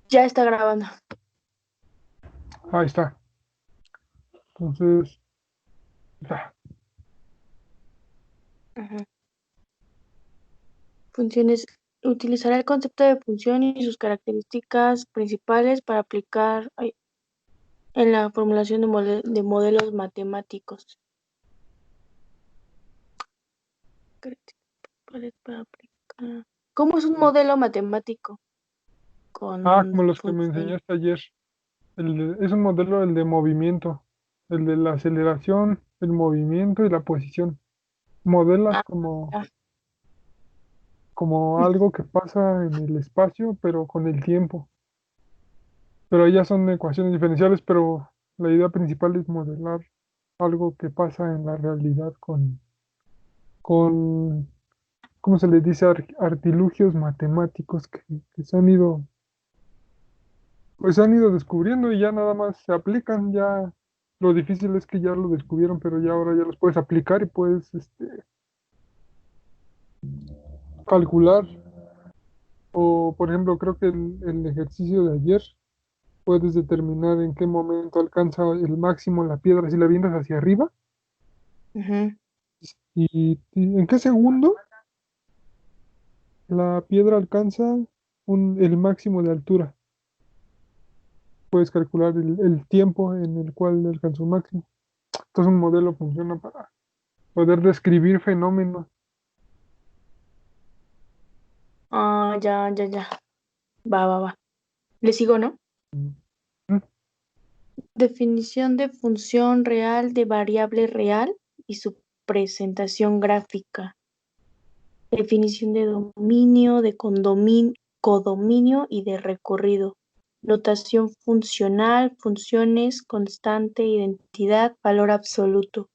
Ya está grabando. Ahí está. Entonces, ya. Ujú. Funciones. Utilizará el concepto de función y sus características principales para aplicar en la formulación de modelos matemáticos. Características para aplicar. ¿Cómo es un modelo matemático con Como los que me función? enseñaste ayer. Es un modelo, el de movimiento, el de la aceleración, el movimiento y la posición. Modelas Ah, como, ah. como algo que pasa en el espacio, pero con el tiempo. Pero ellas son ecuaciones diferenciales, pero la idea principal es modelar algo que pasa en la realidad con ¿cómo se les dice? Artilugios matemáticos que se han ido, pues se han ido descubriendo y ya nada más se aplican, ya lo difícil es que ya lo descubrieron, pero ya ahora ya los puedes aplicar y puedes calcular. O por ejemplo, creo que el ejercicio de ayer puedes determinar en qué momento alcanza el máximo la piedra si la vienes hacia arriba Ujú. y en qué segundo la piedra alcanza el máximo de altura. Puedes calcular el tiempo en el cual alcanzó máximo. Entonces un modelo funciona para poder describir fenómenos. Ah, ya, ya, ya. Va, va, va. Le sigo, ¿no? Mm, Definición de función real de variable real y su presentación gráfica. Definición de dominio, de codominio y de recorrido. Notación funcional, funciones, constante, identidad, valor absoluto.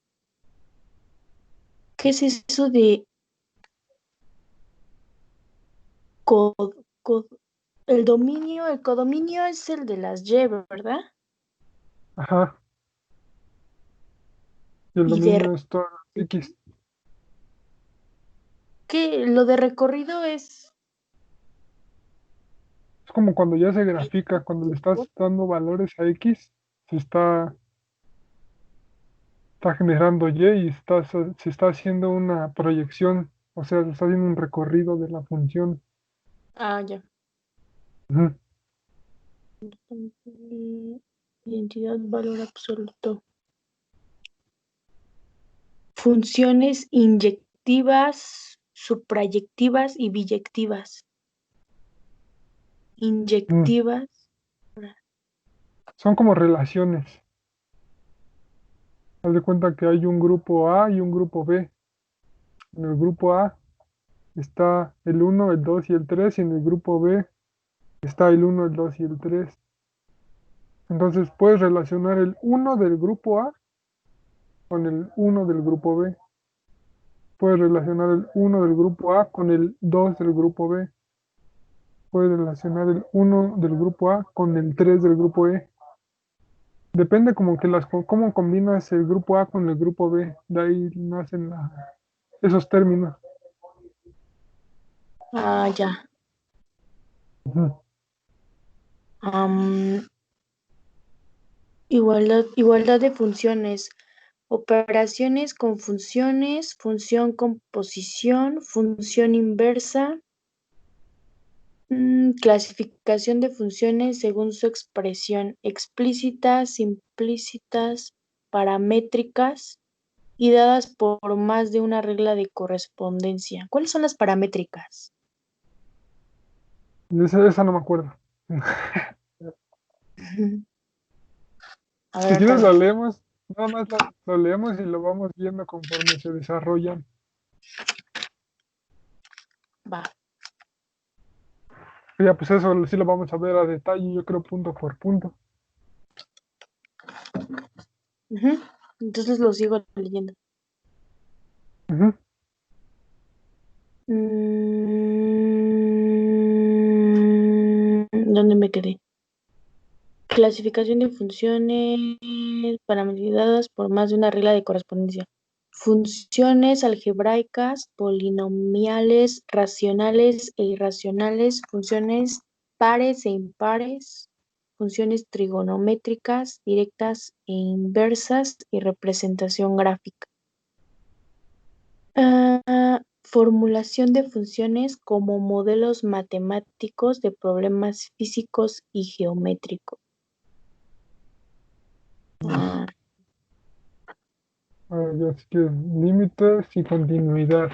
¿Qué es eso de co- co- el dominio? El codominio es el de las Y, ¿verdad? Ajá, y el Y de dominio es todo X. ¿qué? Lo de recorrido es Es como cuando ya se grafica, cuando le estás dando valores a X, está generando Y y se está haciendo una proyección, o sea, se está haciendo un recorrido de la función. ya. Ujú. Identidad, valor absoluto. Funciones inyectivas, suprayectivas y biyectivas. Mm. Inyectivas. Son como relaciones. Haz de cuenta que hay un grupo A y un grupo B. En el grupo A está el uno, el 2 y el 3 y en el grupo B está el uno, el 2 y el 3. Entonces puedes relacionar el uno del grupo A con el uno del grupo B. Puedes relacionar el uno del grupo A con el 2 del grupo B. Puedes relacionar el uno del grupo A con el 3 del grupo E. Depende como que cómo combinas el grupo A con el grupo B. De ahí nacen esos términos. Ya. Ujú. Am, igualdad de funciones. Operaciones con funciones, función composición, función inversa, clasificación de funciones según su expresión, explícitas, implícitas, paramétricas y dadas por más de una regla de correspondencia. ¿Cuáles son las paramétricas? Esa no me acuerdo. Ujú. A ver, Si ahorita quieres lo lo busco. leemos, nada más lo leemos y lo vamos viendo conforme se desarrollan. Va. Ya, pues eso sí lo vamos a ver a detalle, yo creo punto por punto. Ujú. Entonces lo sigo leyendo. Ujú. ¿Dónde me quedé? Clasificación de funciones parametrizadas por más de una regla de correspondencia. Funciones algebraicas, polinomiales, racionales e irracionales, funciones pares e impares, funciones trigonométricas, directas e inversas y representación gráfica. Formulación de funciones como modelos matemáticos de problemas físicos y geométricos. Ya sé que límites y continuidad.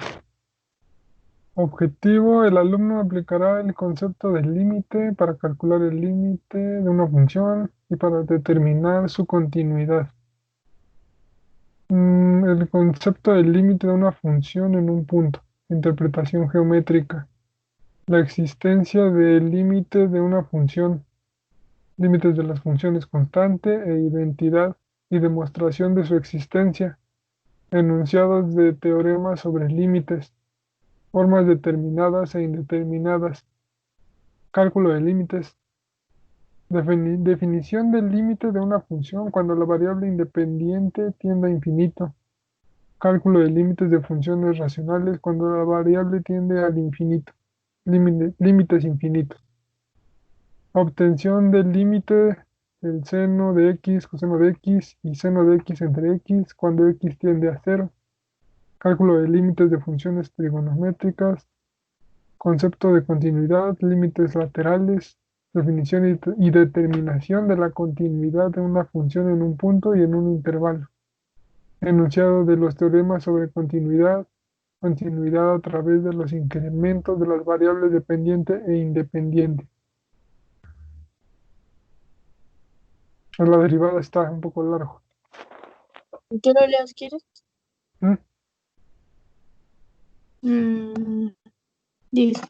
Objetivo, el alumno aplicará el concepto del límite para calcular el límite de una función y para determinar su continuidad. El concepto del límite de una función en un punto. Interpretación geométrica. La existencia del límite de una función. Límites de las funciones constante e identidad y demostración de su existencia. Enunciados de teoremas sobre límites. Formas determinadas e indeterminadas. Cálculo de límites. Definición del límite de una función cuando la variable independiente tiende a infinito. Cálculo de límites de funciones racionales cuando la variable tiende al infinito. Límites infinitos. Obtención del límite del seno de x, coseno de x y seno de x entre x cuando x tiende a cero. Cálculo de límites de funciones trigonométricas. Concepto de continuidad, límites laterales, definición y determinación de la continuidad de una función en un punto y en un intervalo. Enunciado de los teoremas sobre continuidad, continuidad a través de los incrementos de las variables dependiente e independiente. La derivada está un poco largo. ¿Qué lo leas quieres? ¿Mm? Dice,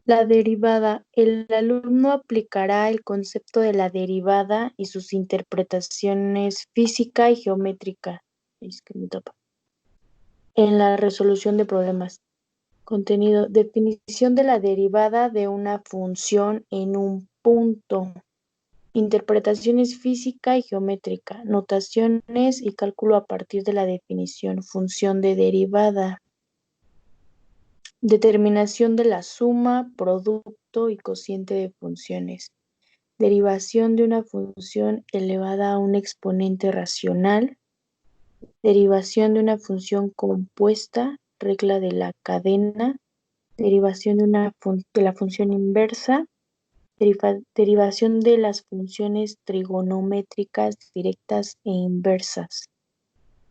la derivada. El alumno aplicará el concepto de la derivada y sus interpretaciones física y geométrica. Es que me tapa. En la resolución de problemas. Contenido. Definición de la derivada de una función en un punto. Interpretaciones física y geométrica. Notaciones y cálculo a partir de la definición. Función de derivada. Determinación de la suma, producto y cociente de funciones. Derivación de una función elevada a un exponente racional. Derivación de una función compuesta, regla de la cadena. Derivación de la función inversa. Derivación de las funciones trigonométricas directas e inversas.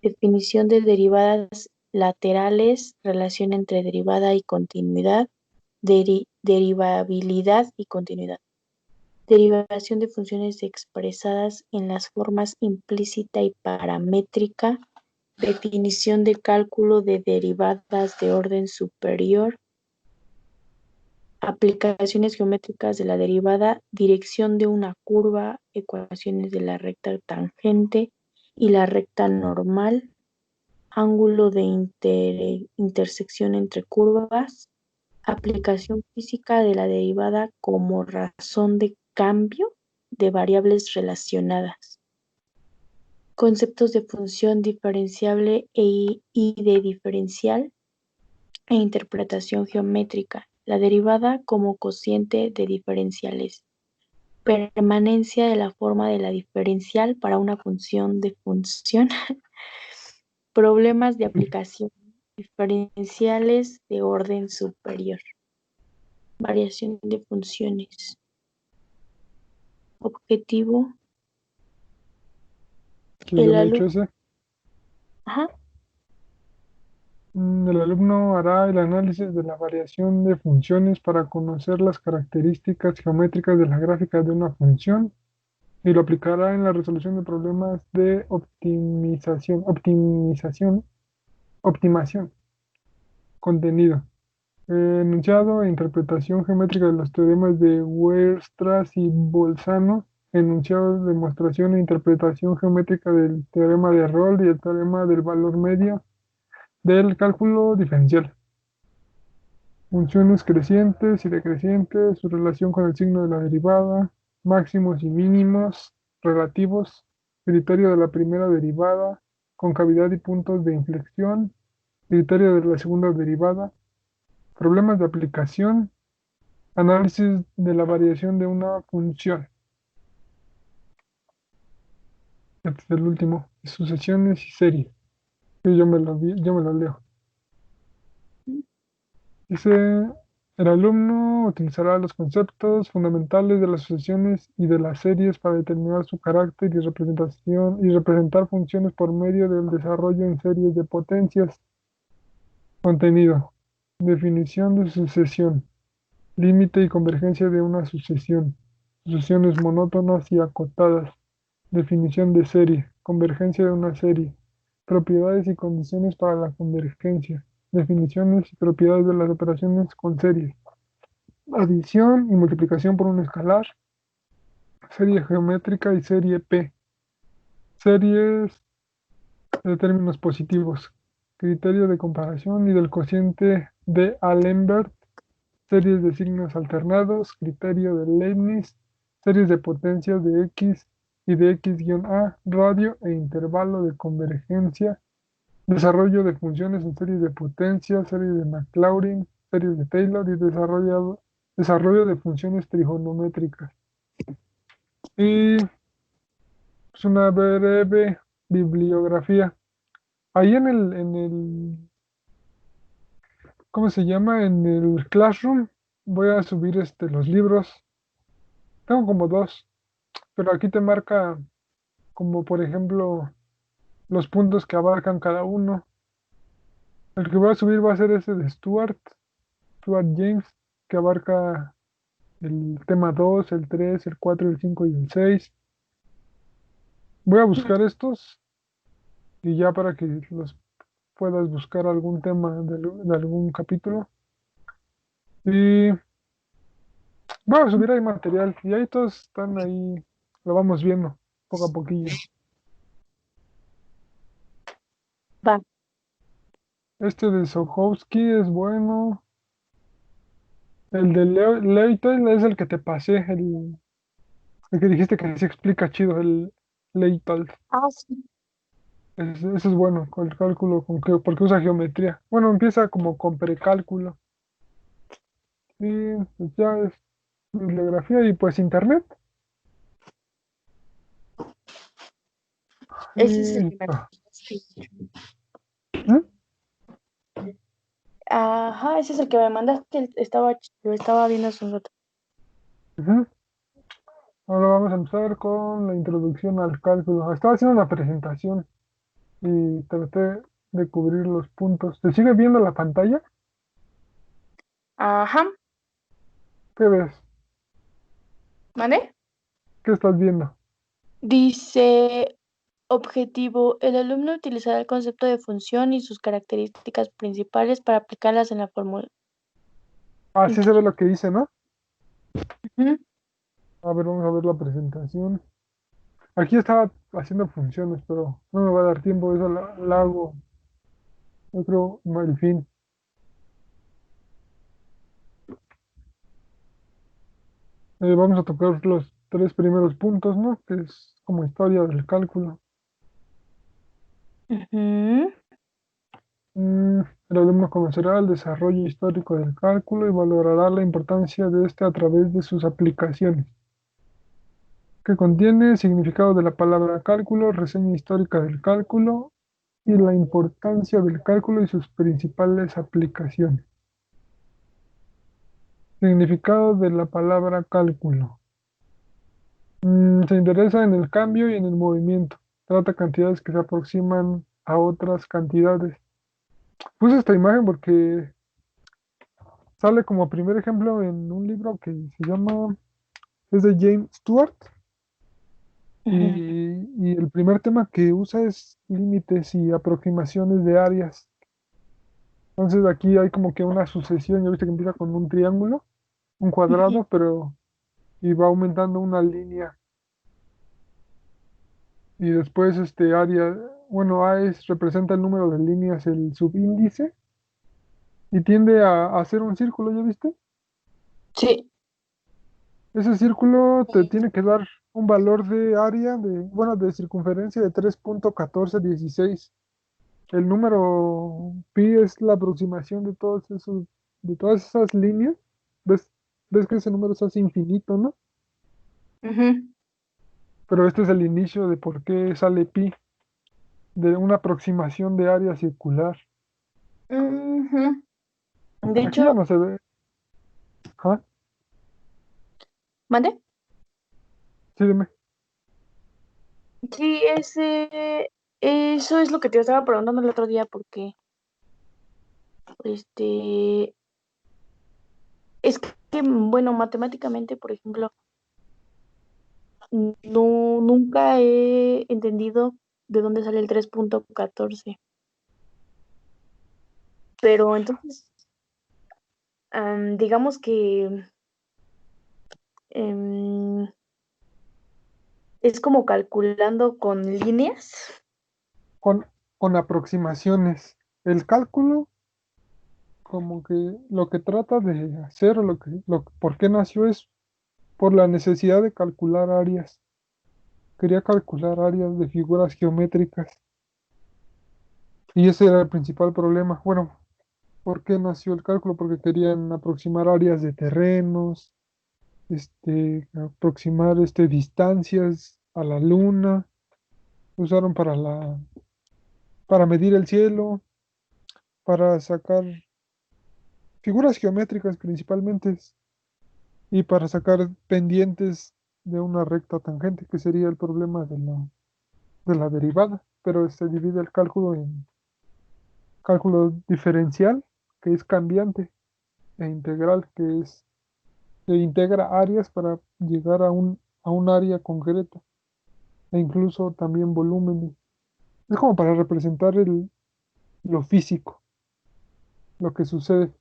Definición de derivadas laterales, relación entre derivada y continuidad, derivabilidad y continuidad. Derivación de funciones expresadas en las formas implícita y paramétrica. Definición de cálculo de derivadas de orden superior. Aplicaciones geométricas de la derivada, dirección de una curva, ecuaciones de la recta tangente y la recta normal, ángulo de intersección entre curvas, aplicación física de la derivada como razón de cambio de variables relacionadas, conceptos de función diferenciable y de diferencial e interpretación geométrica, la derivada como cociente de diferenciales, permanencia de la forma de la diferencial para una función de función, problemas de aplicación diferenciales de orden superior, variación de funciones, objetivo, Sí, ya el lo he hecho alumno, ese. ajá, El alumno hará el análisis de la variación de funciones para conocer las características geométricas de la gráfica de una función y lo aplicará en la resolución de problemas de optimación, contenido, enunciado e interpretación geométrica de los teoremas de Weierstrass y Bolzano, enunciado, demostración e interpretación geométrica del teorema de Rolle y el teorema del valor medio del cálculo diferencial. Funciones crecientes y decrecientes, su relación con el signo de la derivada, máximos y mínimos relativos, criterio de la primera derivada, concavidad y puntos de inflexión, criterio de la segunda derivada, problemas de aplicación, Análisis de la variación de una función. Este es el último. Sucesiones y series. Sí, yo me lo leo. Dice, el alumno utilizará los conceptos fundamentales de las sucesiones y de las series para determinar su carácter y representación y representar funciones por medio del desarrollo en series de potencias. Contenido. Definición de sucesión. Límite y convergencia de una sucesión. Sucesiones monótonas y acotadas. Definición de serie. Convergencia de una serie. Propiedades y condiciones para la convergencia. Definiciones y propiedades de las operaciones con series. Adición y multiplicación por un escalar. Serie geométrica y serie P. Series de términos positivos. Criterio de comparación y del cociente de Alembert. Series de signos alternados. Criterio de Leibniz. Series de potencias de X y de X-A. Radio e intervalo de convergencia. Desarrollo de funciones en series de potencia, series de Maclaurin, series de Taylor y desarrollo de funciones trigonométricas. Y es una breve bibliografía. Ahí ¿cómo se llama? En el Classroom voy a subir los libros. Tengo como dos, pero aquí te marca como por ejemplo los puntos que abarcan cada uno. El que voy a subir va a ser ese de Stuart James, que abarca el tema 2, el 3, el 4, el 5 y el 6. Voy a buscar estos y ya para que los puedas buscar algún tema de algún capítulo. Y voy a subir ahí material y ahí todos están ahí, lo vamos viendo poco a poquillo. Va. Este de Sojowski es bueno. El de Leitoil es el que te pasé, el que dijiste que se explica chido, el Leitoil. Ah, sí. Ese es bueno, con el cálculo, porque usa geometría. Bueno, empieza como con precálculo. Y pues ya es bibliografía y pues internet. Y Ese es el que me listo. mandaste. ¿Mm? Ajá, ese es el que me mandaste. Lo estaba viendo hace un rato. Ujú. Ahora vamos a empezar con la introducción al cálculo. Estaba haciendo una presentación y traté de cubrir los puntos. ¿Te sigue viendo la pantalla? Ajá, ¿Qué ves? ¿vale? ¿Qué estás viendo? Dice, objetivo, el alumno utilizará el concepto de función y sus características principales para aplicarlas en la fórmula. Ah, sí se ve lo que hice, ¿no? Ujú. A ver, vamos a ver la presentación. Aquí estaba haciendo funciones, pero no me va a dar tiempo. Eso la hago, yo creo, al fin. Vamos a tocar los tres primeros puntos, ¿no? Que es como historia del cálculo. Ujú. El alumno conocerá el desarrollo histórico del cálculo y valorará la importancia de este a través de sus aplicaciones, que contiene significado de la palabra cálculo, reseña histórica del cálculo y la importancia del cálculo y sus principales aplicaciones. Significado de la palabra cálculo. Se interesa en el cambio y en el movimiento. Trata cantidades que se aproximan a otras cantidades. Puse esta imagen porque sale como primer ejemplo en un libro que se llama, es de James Stewart, Ujú. y el primer tema que usa es límites y aproximaciones de áreas. Entonces aquí hay como que una sucesión, ya viste que empieza con un triángulo, un Ujú. cuadrado, pero y va aumentando una línea. Y después este área, bueno, representa el número de líneas, el subíndice, y tiende a hacer un círculo, ¿ya viste? Sí. Ese círculo te tiene que dar un valor de área, bueno, de circunferencia de 3,1416. El número pi es la aproximación de todas esas líneas. ¿Ves? ves que ese número se hace infinito, ¿no? Ujú, Pero este es el inicio de por qué sale pi, de una aproximación de área circular. ujú. De Aquí ya hecho, no se ve. ¿Ah? ¿mande? Sí, dime. Sí, eso es lo que te estaba preguntando el otro día, porque este, es que, bueno, matemáticamente, por ejemplo, no, nunca he entendido de dónde sale el 3.14. Pero entonces, digamos que em, es como calculando con líneas. Con, con aproximaciones. El cálculo, como que lo que trata de hacer, o por qué nació es por la necesidad de calcular áreas. Quería calcular áreas de figuras geométricas. Y ese era el principal problema. Bueno, ¿por qué nació el cálculo? Porque querían aproximar áreas de terrenos, aproximar distancias a la luna, usaron para medir el cielo, para sacar figuras geométricas principalmente, y para sacar pendientes de una recta tangente, que sería el problema de la derivada. Pero se divide el cálculo en cálculo diferencial, que es cambiante, e integral, que integra áreas para llegar a un área concreta, e incluso también volúmenes. Es como para representar lo físico, lo que sucede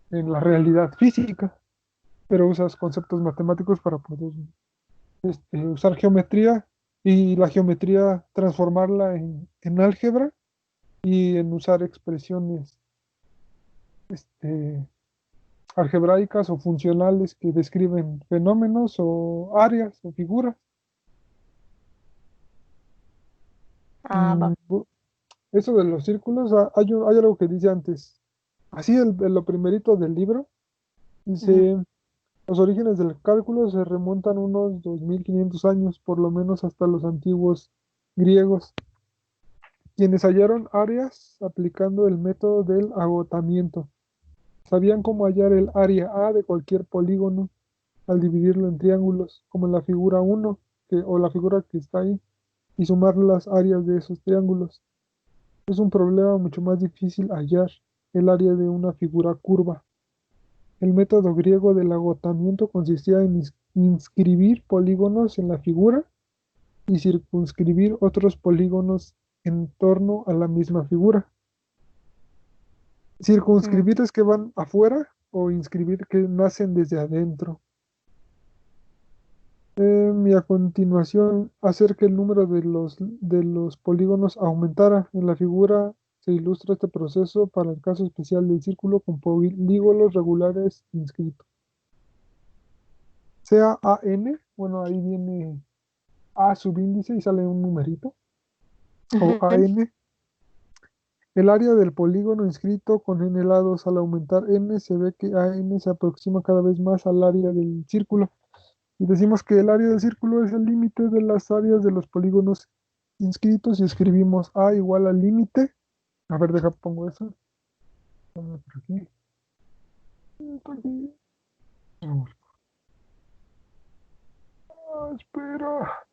en la realidad física, pero usas conceptos matemáticos para poder usar geometría, y la geometría transformarla en álgebra, y en usar expresiones este, algebraicas o funcionales que describen fenómenos o áreas o figuras. Ah, va. Eso de los círculos, hay algo que dice antes. Así, lo primerito del libro, Ujú. dice: los orígenes del cálculo se remontan unos 2500 años, por lo menos hasta los antiguos griegos, quienes hallaron áreas aplicando el método del agotamiento. Sabían cómo hallar el área A de cualquier polígono al dividirlo en triángulos, como en la figura 1, o la figura que está ahí, y sumar las áreas de esos triángulos. Es un problema mucho más difícil hallar el área de una figura curva. El método griego del agotamiento consistía en inscribir polígonos en la figura y circunscribir otros polígonos en torno a la misma figura. Mm. Circunscribir es que van afuera, o inscribir que nacen desde adentro. Y a continuación, hacer que el número de los polígonos aumentara. En la figura se ilustra este proceso para el caso especial del círculo con polígonos regulares inscritos. Sea AN, bueno, ahí viene A subíndice y sale un numerito, o Ujú. AN. El área del polígono inscrito con n lados. Al aumentar n, se ve que AN se aproxima cada vez más al área del círculo. Y decimos que el área del círculo es el límite de las áreas de los polígonos inscritos, y escribimos A igual al límite. A ver, pongo eso. Vamos por aquí. Por aquí. Vamos. Espera.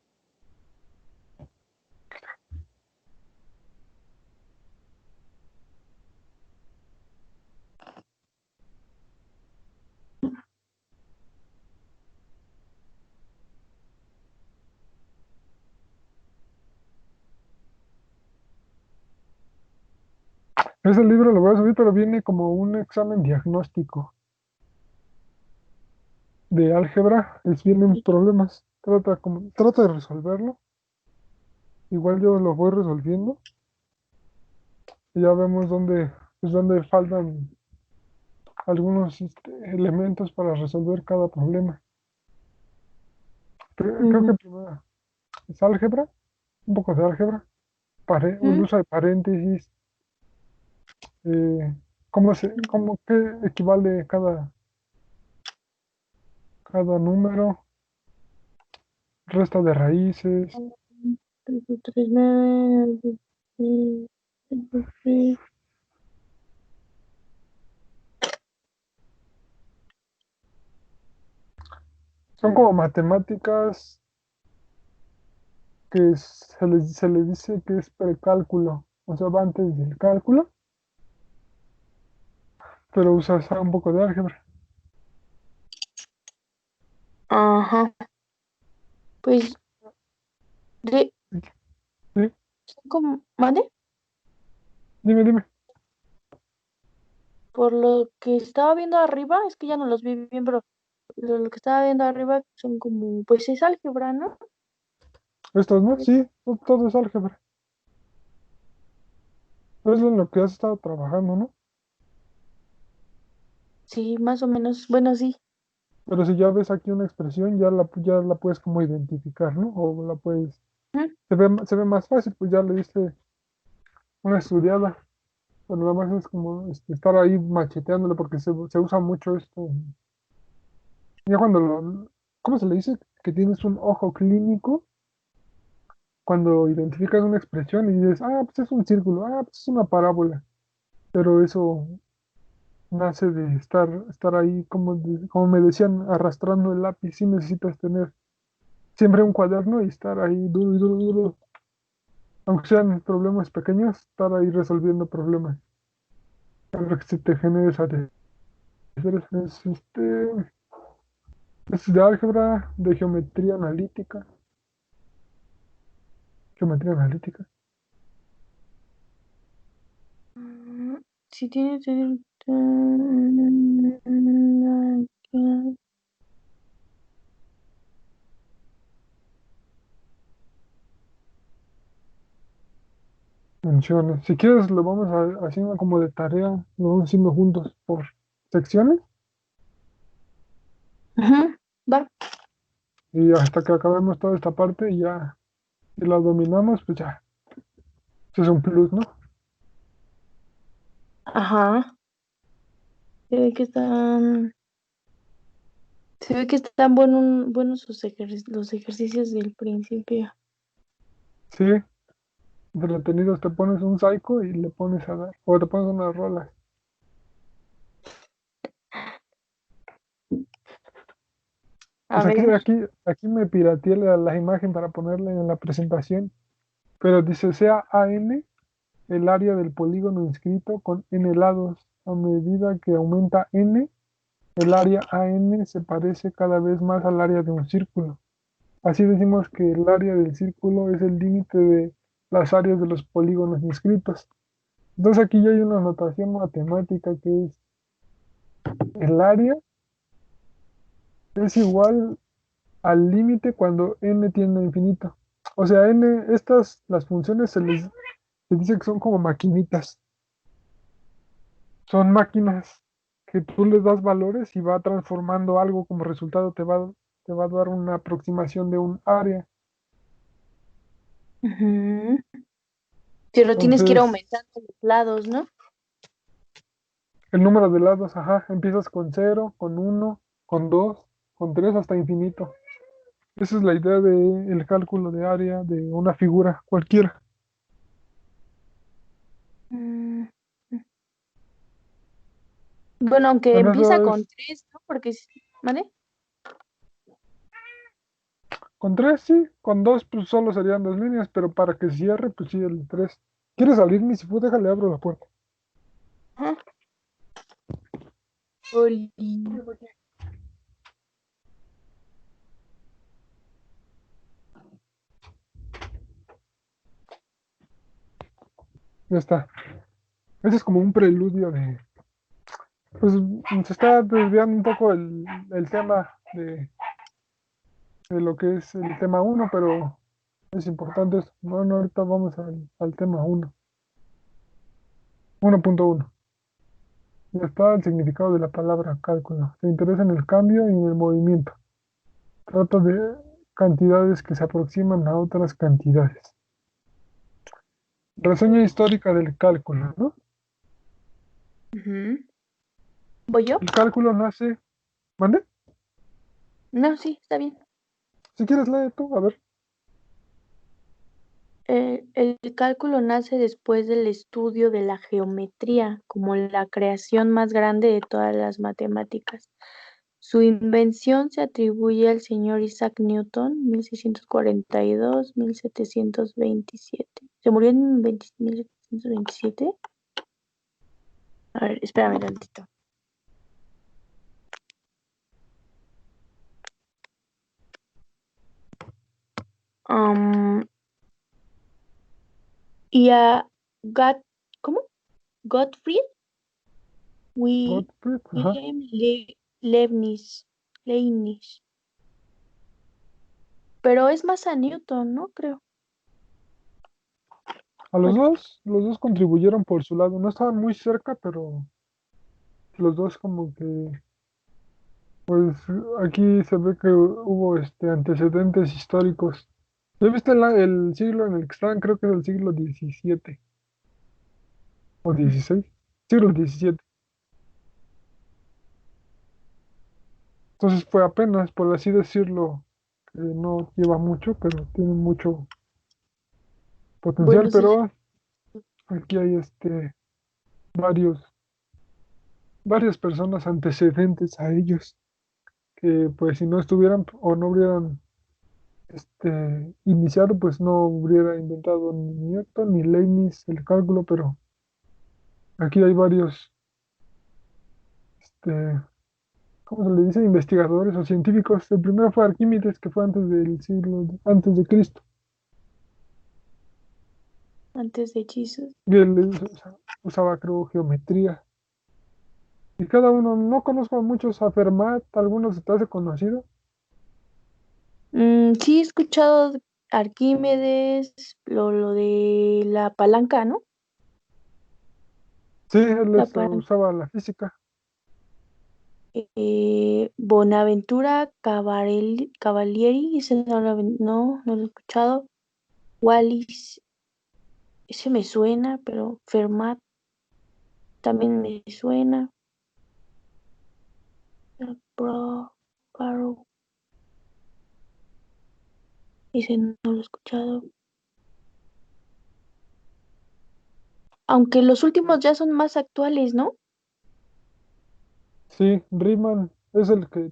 Ese libro lo voy a subir, pero viene como un examen diagnóstico de álgebra. Vienen problemas. Trata de resolverlo. Igual yo lo voy resolviendo. Y ya vemos dónde faltan algunos elementos para resolver cada problema. Creo que Ujú. primero es álgebra, un poco de álgebra, el Ujú. uso de paréntesis, cómo qué equivale cada. cada número, resta de raíces. 3, 9, 3. Son como matemáticas que se les dice que es precálculo, o sea, va antes del cálculo, pero usas un poco de álgebra. Ajá, pues de, Sí, son como, ¿vale? dime, dime. Por lo que estaba viendo arriba, es que ya no los vi bien, pero lo que estaba viendo arriba son como, pues es álgebra, ¿no? Estos, ¿no? Sí, todo es álgebra. Es en lo que has estado trabajando, ¿no? Sí, más o menos, bueno, sí. Pero si ya ves aquí una expresión, ya la puedes como identificar, ¿no? O la puedes, Ujú. se ve más fácil, pues ya le diste una estudiada. Pero nada más es como estar ahí macheteándole porque se usa mucho esto. Ya ¿cómo se le dice? Que tienes un ojo clínico cuando identificas una expresión y dices, pues es un círculo, pues es una parábola. Pero eso nace de estar ahí, como me decían, arrastrando el lápiz. Sí necesitas tener siempre un cuaderno y estar ahí duro y duro, duro. Aunque sean problemas pequeños, estar ahí resolviendo problemas. Para que se te genere esa es de álgebra, de geometría analítica. Geometría analítica. Sí tiene... Menciones. Si quieres, lo vamos haciendo como de tarea, lo vamos haciendo juntos por secciones Ujú, va. y hasta que acabemos toda esta parte y ya, si la dominamos, pues ya, eso es un plus, ¿no? Ajá. Se ve que están... Se ve que están buenos los ejercicios del principio. Sí, entretenidos, te pones un psycho y le pones a dar, o te pones unas rolas. A Pues aquí, ver. aquí, aquí me pirateé la imagen para ponerla en la presentación, pero dice sea AN el área del polígono inscrito con n lados. A medida que aumenta n, el área AN se parece cada vez más al área de un círculo. Así decimos que el área del círculo es el límite de las áreas de los polígonos inscritos. Entonces aquí ya hay una notación matemática que es el área es igual al límite cuando n tiende a infinito. O sea, las funciones se dice que son como maquinitas. Son máquinas que tú les das valores y va transformando algo como resultado, te va a dar una aproximación de un área. Ujú. Si lo tienes que ir Entonces, aumentando los lados, ¿no? el número de lados, ajá, empiezas con cero, con uno, con 2, con 3 hasta infinito. Esa es la idea del cálculo de área de una figura cualquiera. Mm, Bueno, aunque En empieza eso con es, 3, ¿no? Porque, ¿vale? con 3 sí, con 2 pues solo serían dos líneas, pero para que cierre, pues sí, el 3. ¿Quieres salir, mi Sifu? Déjale, abro la puerta. Ajá. Oli. Ya está. Ese es como un preludio pues se está desviando un poco el tema de lo que es el tema uno, pero es importante esto. Bueno, ahorita vamos al tema 1.1. Ya está el significado de la palabra cálculo. Se interesa en el cambio y en el movimiento. Trata de cantidades que se aproximan a otras cantidades. Reseña histórica del cálculo, ¿no? Ujú. ¿Voy yo? El cálculo nace. ¿Mande? No, sí, está bien. Si quieres, lee tú, a ver. El cálculo nace después del estudio de la geometría como la creación más grande de todas las matemáticas. Su invención se atribuye al señor Isaac Newton, 1642-1727. ¿Se murió en 1727? A ver, espérame tantito. Am, y a ¿cómo? Gottfried Gottfried, ajá. Wilhelm Leibniz. Pero es más a Newton, ¿no? Creo. A Bueno, los dos contribuyeron por su lado. No estaban muy cerca, pero los dos como que, pues aquí se ve que hubo antecedentes históricos. ¿Ya viste el siglo en el que estaban? Creo que es el siglo XVII o XVI. Siglo XVII. Entonces fue apenas, por así decirlo, que no lleva mucho, pero tiene mucho potencial. bueno, sí. Pero aquí hay varios, varias personas antecedentes a ellos, que pues si no estuvieran o no hubieran iniciado, pues no hubiera inventado ni Newton ni Leibniz el cálculo, pero aquí hay varios, este, ¿cómo se le dice? Investigadores o científicos. El primero fue Arquímedes, que fue antes de Cristo. Antes de Jesus. Y él usaba, creo, geometría. Y cada uno, no conozco a muchos, a Fermat, algunos se te hace conocido. Sí, he escuchado Arquímedes, lo de la palanca, ¿no? Sí, él La palanca. usaba la física. Bonaventura Cavalieri, ese no lo he escuchado. Wallis, ese me suena, pero Fermat también me suena. Caro, ese no lo he escuchado. Aunque los últimos ya son más actuales, ¿no? Sí, Riemann es el que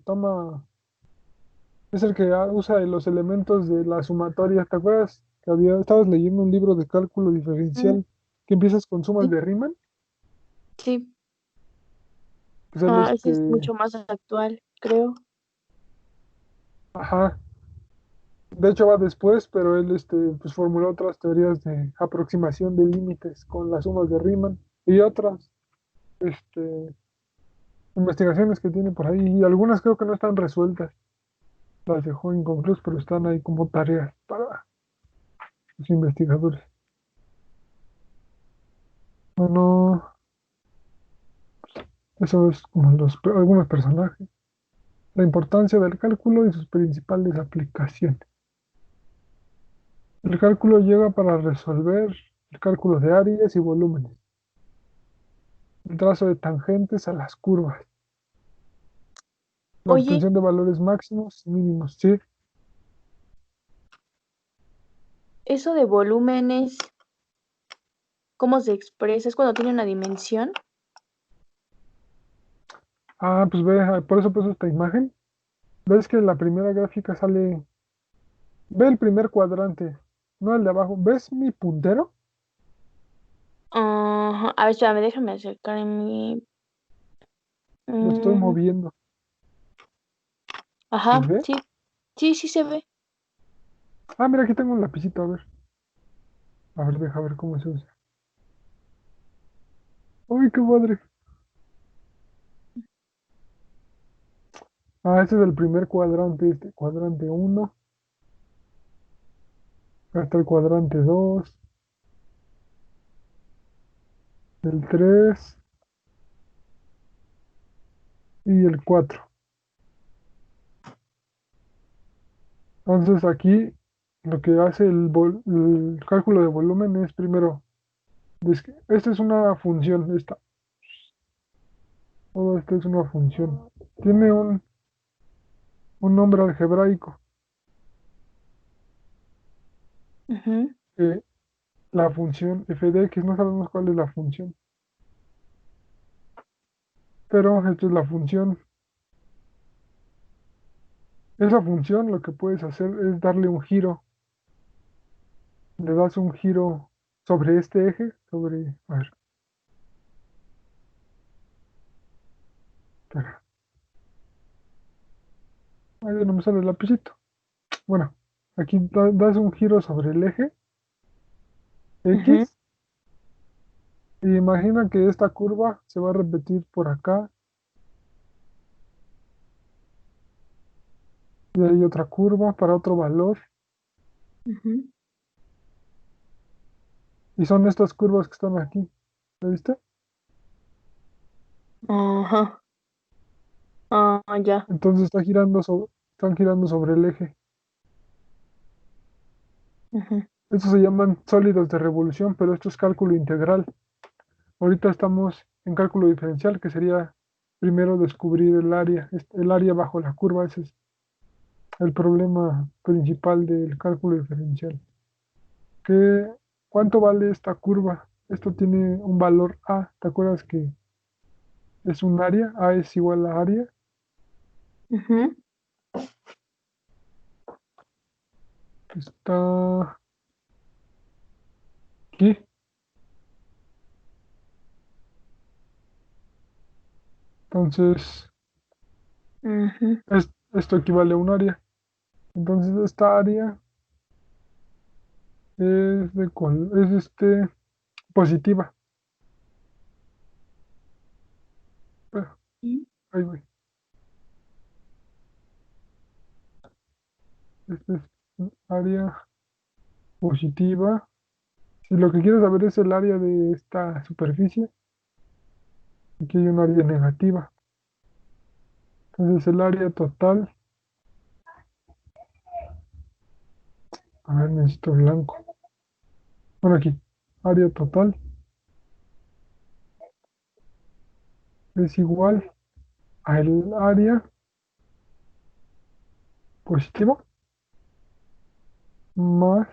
es el que usa los elementos de la sumatoria. ¿Te acuerdas que estabas leyendo un libro de cálculo Mm, diferencial que empiezas con sumas sí, de Riemann? sí. Pues él Ah, ese es mucho más actual, creo. ajá, de hecho va después, pero él pues formuló otras teorías de aproximación de límites con las sumas de Riemann y otras este, investigaciones que tiene por ahí. Y algunas creo que no están resueltas. Las dejó inconclusas, pero están ahí como tareas para los investigadores. Bueno, eso es como algunos personajes. La importancia del cálculo y sus principales aplicaciones. El cálculo llega para resolver el cálculo de áreas y volúmenes, el trazo de tangentes a las curvas, la Oye, obtención de valores máximos y mínimos. Sí. eso de volúmenes, ¿cómo se expresa? ¿Es cuando tiene una dimensión? Ah, pues ve, por eso puse esta imagen. Ves que en la primera gráfica sale, ve el primer cuadrante, no el de abajo. ¿Ves mi puntero? Ajá, a ver, espérame, déjame acercar en mi... Lo estoy mm, moviendo. ¿Se ajá, ve? sí, sí, sí se ve. Ah, mira, aquí tengo un lapicito, a ver. A ver, deja ver cómo se usa. ¡Uy, qué padre! Ah, este es el primer cuadrante, cuadrante uno. Acá está el cuadrante 2, el 3 y el 4. Entonces aquí lo que hace el cálculo de volumen es primero, esta es una función, todo esto es una función. Tiene un nombre algebraico. Ujú. Que la función f de x, no sabemos cuál es la función, pero esta es la función. Esa función lo que puedes hacer es darle un giro. Le das un giro sobre este eje, a ver, espera, ahí no me sale el lapicito. Bueno, aquí das un giro sobre el eje Ujú. X y imagina que esta curva se va a repetir por acá y hay otra curva para otro valor Ujú. y son estas curvas que están aquí. ¿Lo viste? Ajá. Ah, ya. Entonces están girando sobre el eje. Ujú. Estos se llaman sólidos de revolución, pero esto es cálculo integral. Ahorita estamos en cálculo diferencial, que sería primero descubrir el área bajo la curva. Ese es el problema principal del cálculo diferencial. ¿Qué, cuánto vale esta curva? Esto tiene un valor A. ¿Te acuerdas que es un área? A es igual a área. Ujú. Está aquí. Entonces, Ujú. esto equivale a un área. Entonces, esta área es positiva. Pero, ahí voy. Esta es un área positiva. Si lo que quieres saber es el área de esta superficie, aquí hay un área negativa. Entonces, el área total, a ver, necesito blanco. Bueno, aquí, área total es igual a el área positiva más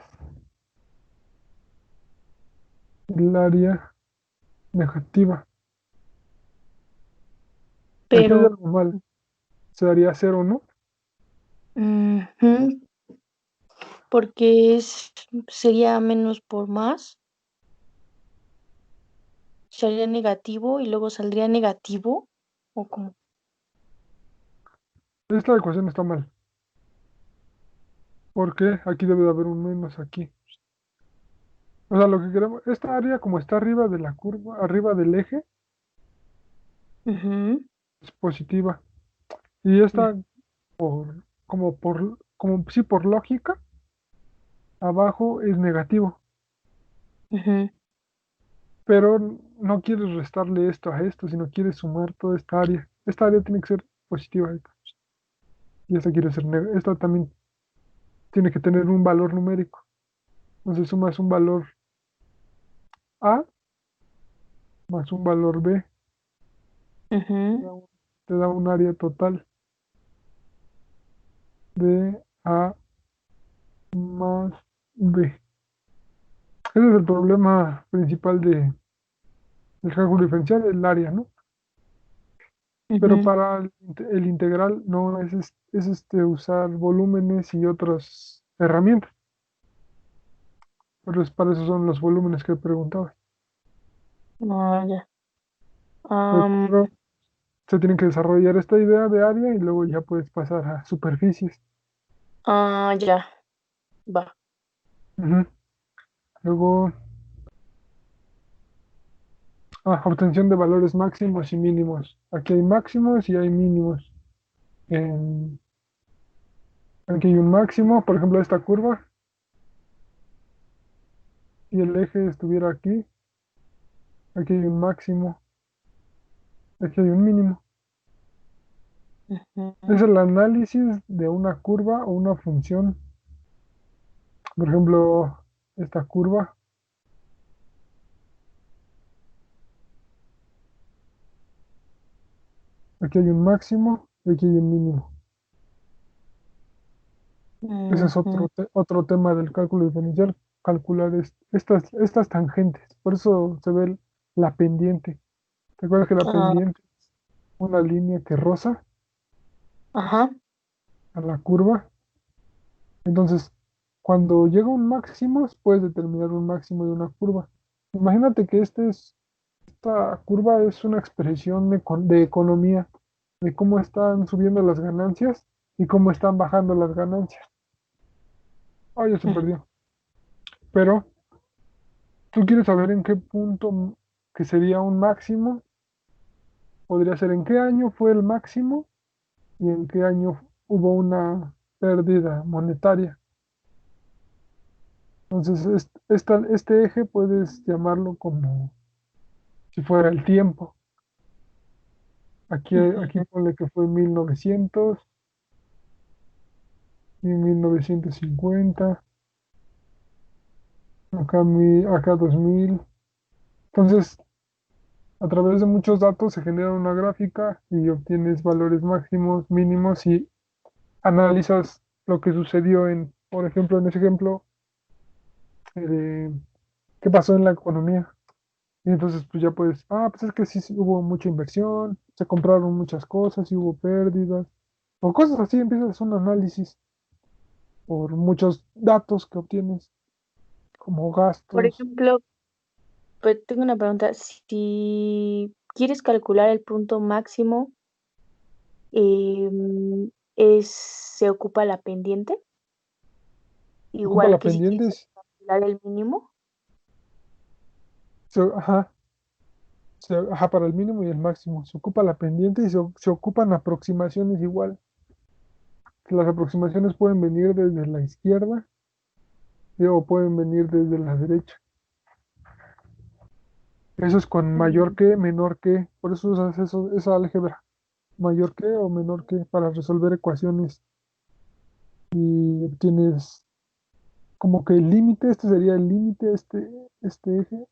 el área negativa. Aquí hay Pero, algo mal. Se daría cero, ¿no? ujú, porque sería menos por más, sería negativo y luego saldría negativo, o como, Esta ecuación está mal. Porque aquí debe de haber un menos aquí. O sea, lo que queremos, esta área como está arriba de la curva, arriba del eje, ujú, es positiva. Y ya, esta, como sí, por lógica, abajo es negativo. ujú, Pero no quieres restarle esto a esto, sino quieres sumar toda esta área. Esta área tiene que ser positiva. Y esta quiere ser esta también tiene que tener un valor numérico. Entonces sumas un valor A más un valor B, te ujú. da te da un área total de A más B. Ese es el problema principal del cálculo diferencial, el área, ¿no? Pero Ujú. para el integral no es usar volúmenes y otras herramientas. Pero para eso son los volúmenes que preguntaba. Ah, ya. Pero Am, primero se tiene que desarrollar esta idea de área y luego ya puedes pasar a superficies. ya, va. Ujú. Luego, obtención de valores máximos y mínimos. Aquí hay máximos y hay mínimos. En- Aquí hay un máximo, por ejemplo, esta curva, y el eje estuviera aquí. Aquí hay un máximo, aquí hay un mínimo. Es Ujú, el análisis de una curva o una función. Por ejemplo, esta curva, aquí hay un máximo y aquí hay un mínimo. Ese es Ujú. otro tema del cálculo diferencial, calcular estas tangentes. Por eso se ve la pendiente. ¿Te acuerdas que la Ah, pendiente es una línea que roza ajá. a la curva? Entonces, cuando llega un máximo, puedes determinar un máximo de una curva. Imagínate que esta curva es una expresión de economía, de cómo están subiendo las ganancias y cómo están bajando las ganancias. Ah, ya se Ujú. perdió. Pero tú quieres saber en qué punto que sería un máximo, podría ser en qué año fue el máximo y en qué año hubo una pérdida monetaria. Entonces, este eje puedes llamarlo como si fuera el tiempo. Aquí Ujú. ponle que fue 1900 y 1950, acá 2000. Entonces, a través de muchos datos se genera una gráfica y obtienes valores máximos, mínimos y analizas lo que sucedió por ejemplo, en ese ejemplo, eh, qué pasó en la economía. Y entonces, pues ya puedes, pues es que sí hubo mucha inversión, se compraron muchas cosas y hubo pérdidas, o cosas así, empiezas a hacer un análisis por muchos datos que obtienes, como Por gastos. ejemplo, pues tengo una pregunta. Si quieres calcular el punto máximo, se ocupa la pendiente, Ocupa igual la que si pendiente, quieres calcular el mínimo. ajá, ajá, para el mínimo y el máximo. Se ocupa la pendiente y se ocupan aproximaciones igual. Las aproximaciones pueden venir desde la izquierda o pueden venir desde la derecha. Eso es con mayor Mm. que, menor que. Por eso usas esa álgebra. Mayor que o menor que para resolver ecuaciones y obtienes como que el límite, este sería el límite, este eje,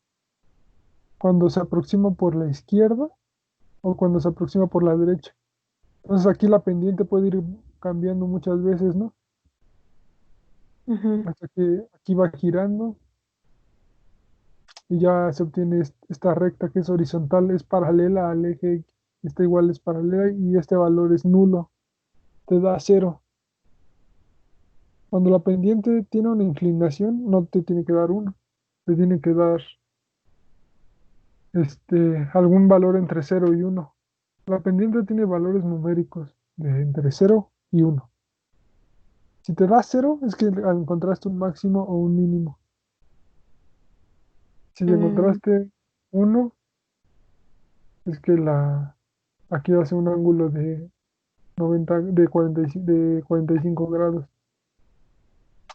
cuando se aproxima por la izquierda o cuando se aproxima por la derecha. Entonces aquí la pendiente puede ir cambiando muchas veces, ¿no? Ujú. Hasta que aquí va girando y ya se obtiene esta recta que es horizontal, es paralela al eje X. Esta igual es paralela y este valor es nulo, te da cero. Cuando la pendiente tiene una inclinación, no te tiene que dar uno, te tiene que dar algún valor entre cero y uno. La pendiente tiene valores numéricos de entre cero y uno. Si te da cero, es que encontraste un máximo o un mínimo. Si te Mm, encontraste uno, es que aquí hace un ángulo de 90, de 45 grados.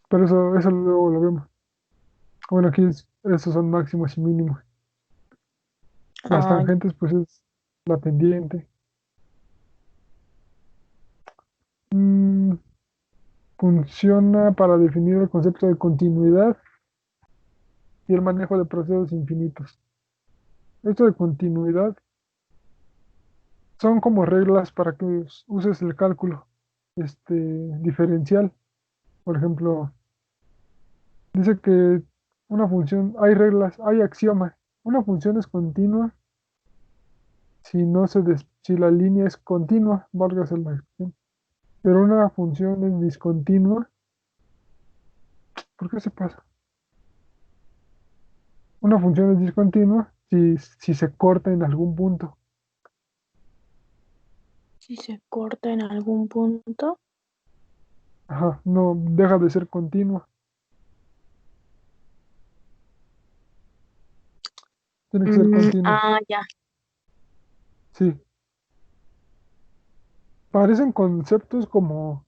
Pero eso luego lo vemos. Bueno, esos son máximos y mínimos. Las ah, tangentes, pues es la pendiente. Mm, funciona para definir el concepto de continuidad y el manejo de procesos infinitos. Esto de continuidad son como reglas para que uses el cálculo diferencial. Por ejemplo, dice que una función, hay reglas, hay axiomas. Una función es continua si la línea es continua, válgase la expresión. Pero una función es discontinua. ¿Por qué se pasa? Una función es discontinua si se corta en algún punto. si se corta en algún punto. Ajá, no deja de ser continua. Tiene que ser continua. Ya. Sí. Parecen conceptos como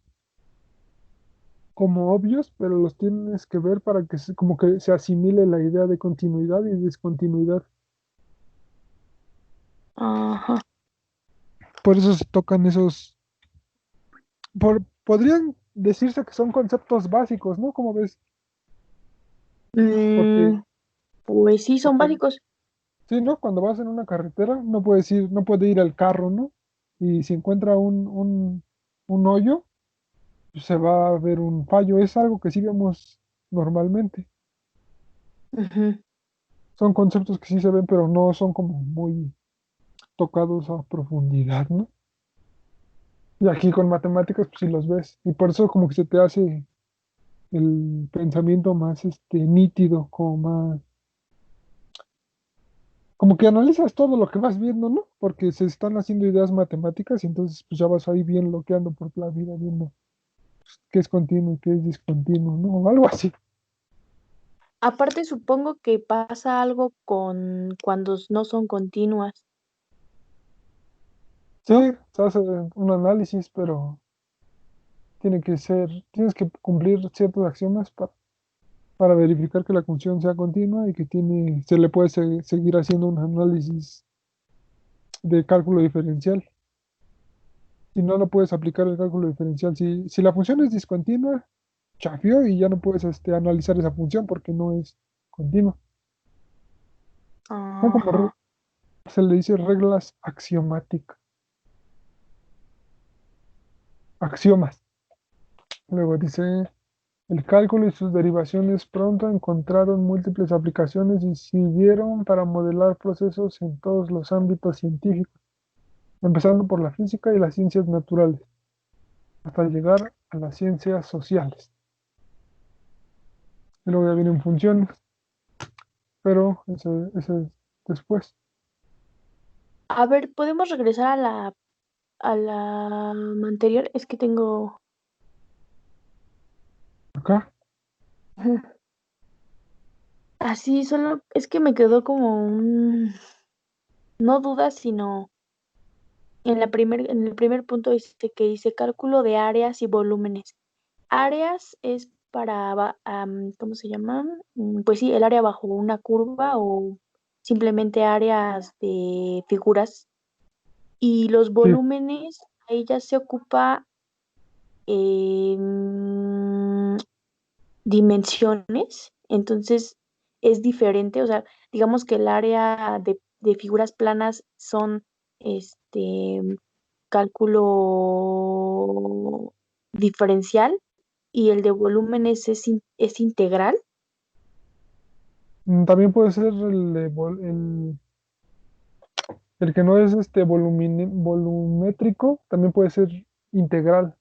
obvios, pero los tienes que ver para que como que se asimile la idea de continuidad y discontinuidad. Ajá. Por eso se tocan podrían decirse que son conceptos básicos, ¿no? Como ves, porque, Mm, pues sí, son porque básicos. sí, ¿no? Cuando vas en una carretera, no puede ir al carro, ¿no? Y si encuentra un hoyo, pues, se va a ver un fallo. Es algo que sí vemos normalmente. Ujú. Son conceptos que sí se ven, pero no son como muy tocados a profundidad, ¿no? Y aquí con matemáticas, pues sí los ves. Y por eso como que se te hace el pensamiento más nítido, como más, como que analizas todo lo que vas viendo, ¿no? Porque se están haciendo ideas matemáticas y entonces pues ya vas ahí bien bloqueando por la vida, viendo qué es continuo y qué es discontinuo, ¿no? O algo así. Aparte, supongo que pasa algo con cuando no son continuas, Sí, ¿no? se hace un análisis, pero tienes que cumplir ciertos axiomas para verificar que la función sea continua y que se le puede seguir haciendo un análisis de cálculo diferencial. Si no, no puedes aplicar el cálculo diferencial. Si la función es discontinua, chafió y ya no puedes analizar esa función porque no es continua. Son como, Ajá. se le dice reglas axiomáticas, axiomas. Luego dice, el cálculo y sus derivaciones pronto encontraron múltiples aplicaciones y sirvieron para modelar procesos en todos los ámbitos científicos, empezando por la física y las ciencias naturales, hasta llegar a las ciencias sociales. Y luego ya vienen funciones, pero ese es después. A ver, ¿podemos regresar a la anterior? Es que tengo... Acá, Ujú. Así, solo es que me quedó como un... No duda, sino en el primer punto dice que dice cálculo de áreas y volúmenes. Áreas es para, ¿cómo se llama? Pues sí, el área bajo una curva o simplemente áreas de figuras. Y los sí. volúmenes, ahí ya se ocupa em, dimensiones, entonces es diferente, o sea, digamos que el área de figuras planas son este cálculo diferencial y el de volúmenes es integral. También puede ser el que no es volumétrico, también puede ser integral.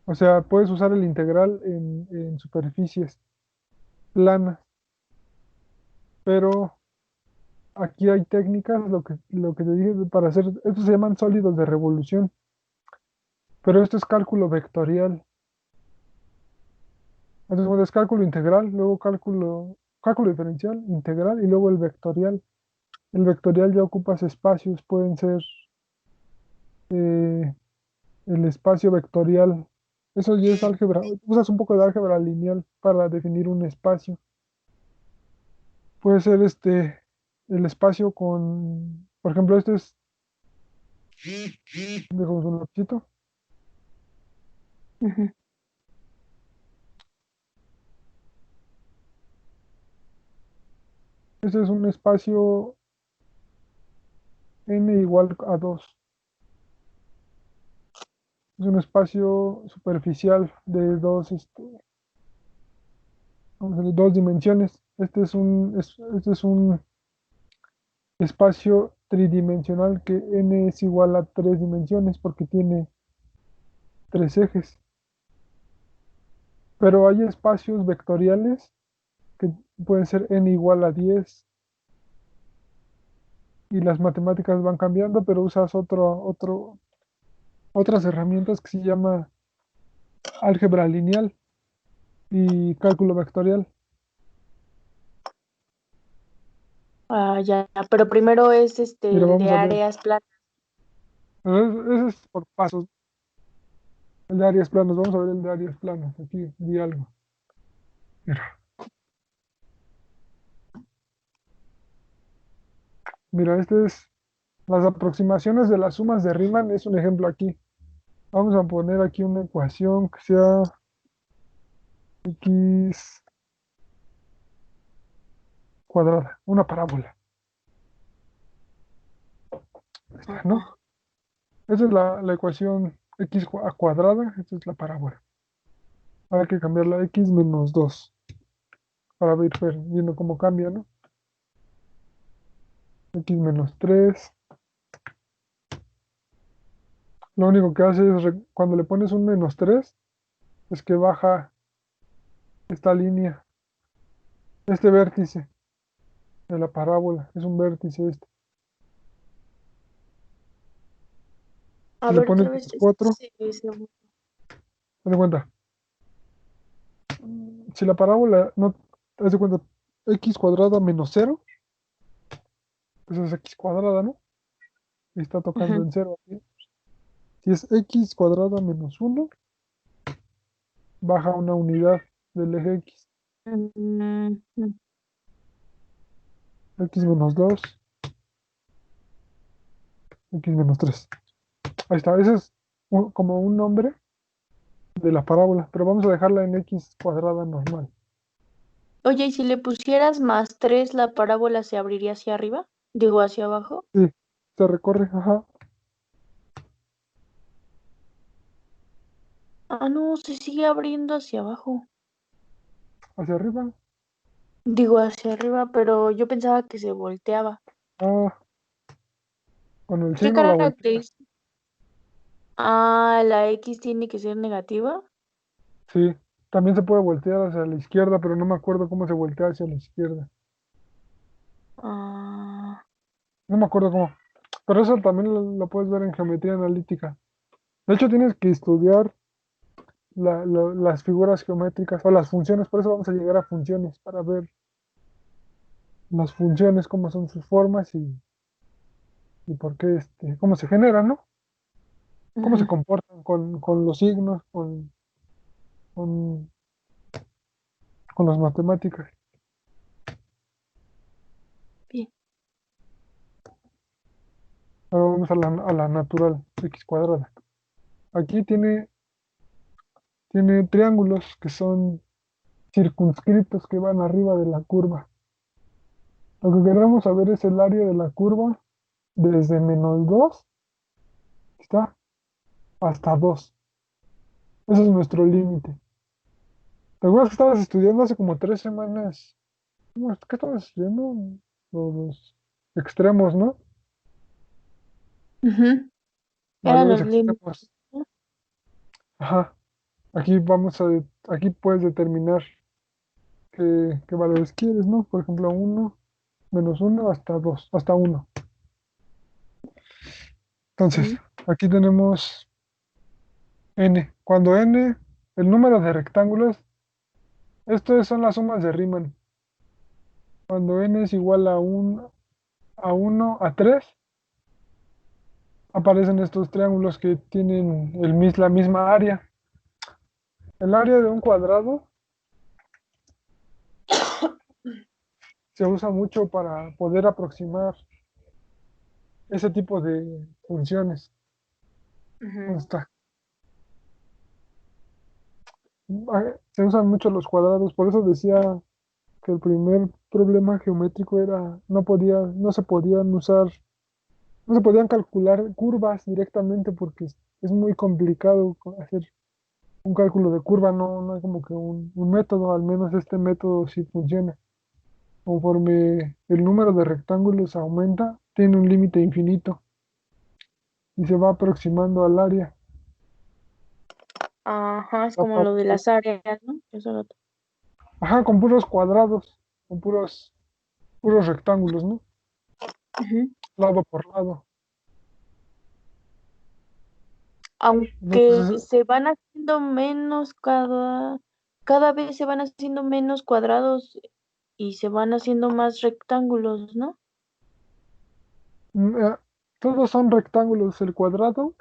O sea, puedes usar el integral en superficies planas, pero aquí hay técnicas, lo que te dije, para hacer, estos se llaman sólidos de revolución, pero esto es cálculo vectorial. Entonces, bueno, es cálculo integral, luego cálculo diferencial, integral y luego el vectorial. El vectorial ya ocupas espacios, pueden ser eh, el espacio vectorial. Eso ya es álgebra. Usas un poco de álgebra lineal para definir un espacio. Puede ser el espacio por ejemplo, este es, dejamos un lapicito. Ujú, Este es un espacio n igual a 2. Es un espacio superficial de vamos a decir, dos dimensiones. Este es un espacio tridimensional que n es igual a 3 dimensiones porque tiene 3 ejes. Pero hay espacios vectoriales que pueden ser n igual a 10 y las matemáticas van cambiando, pero usas otras herramientas que se llama álgebra lineal y cálculo vectorial. ya, pero primero es Mira, el de vamos a ver. áreas planas. Ese es por pasos. El de áreas planas. Vamos a ver el de áreas planas. Aquí di algo. Mira, este es las aproximaciones de las sumas de Riemann. Es un ejemplo aquí. Vamos a poner aquí una ecuación que sea x cuadrada, una parábola. Ahí está, ¿no? Ajá. Esa es la ecuación x a cuadrada, esta es la parábola. Ahora hay que cambiar la x menos 2 para viendo cómo cambia, ¿no? X menos 3. Lo único que hace es, cuando le pones un menos 3 es que baja esta línea, este vértice de la parábola. Es un vértice este. A Si le ver, pones otra vez. menos 4, haz de cuenta. Si la parábola no, haz de cuenta, x cuadrada menos 0, pues es x cuadrada, ¿no? Y está tocando Ujú. en 0 aquí. Si es x cuadrada menos 1, baja una unidad del eje x. Mm, X menos 2, x menos 3. Ahí está, ese es como un nombre de la parábola, pero vamos a dejarla en x cuadrada normal. Oye, ¿y si le pusieras más 3, la parábola se abriría hacia arriba? Digo, hacia abajo. Sí, se recorre, ajá, Ah, no, se sigue abriendo hacia abajo. hacia arriba. Digo, hacia arriba, pero yo pensaba que se volteaba. Ah, con el ¿Qué signo la vuelta. característica? Ah, la X tiene que ser negativa. Sí, también se puede voltear hacia la izquierda, pero no me acuerdo cómo se voltea hacia la izquierda. Ah, No me acuerdo cómo. Pero eso también lo puedes ver en geometría analítica. De hecho, tienes que estudiar las figuras geométricas o las funciones. Por eso vamos a llegar a funciones para ver las funciones, cómo son sus formas y por qué, cómo se generan, ¿no? Cómo se ujú, comportan con los signos, con, con las matemáticas. bien. Ahora vamos a la natural, x cuadrada. Aquí tiene triángulos que son circunscritos que van arriba de la curva. Lo que queremos saber es el área de la curva desde menos 2, ¿está? Hasta 2. Ese es nuestro límite. ¿Te acuerdas que estabas estudiando hace como 3 semanas? ¿Qué estabas estudiando? Los extremos, ¿no? Ujú. Eran Valores los límites, extremos. ¿no? Ajá. Aquí puedes determinar qué valores quieres, ¿no? Por ejemplo, 1, menos 1 hasta 2, hasta 1. Entonces, Ujú, aquí tenemos n. Cuando n, el número de rectángulos, estas son las sumas de Riemann. Cuando n es igual a 1 a 3, aparecen estos triángulos que tienen la misma área. El área de un cuadrado se usa mucho para poder aproximar ese tipo de funciones. ujú. ¿Dónde está? Se usan mucho los cuadrados, por eso decía que el primer problema geométrico era no se podían calcular curvas directamente porque es muy complicado hacer un cálculo de curva, no hay como que un método, al menos este método sí funciona. Conforme el número de rectángulos aumenta, tiene un límite infinito y se va aproximando al área. Ajá, es como Hasta- lo de las áreas, ¿no? Eso lo- Ajá, con puros cuadrados, con puros rectángulos, ¿no? Ujú. Lado por lado. Aunque Entonces, se van haciendo menos cada vez se van haciendo menos cuadrados y se van haciendo más rectángulos, ¿no? mm, eh, todos son rectángulos. El cuadrado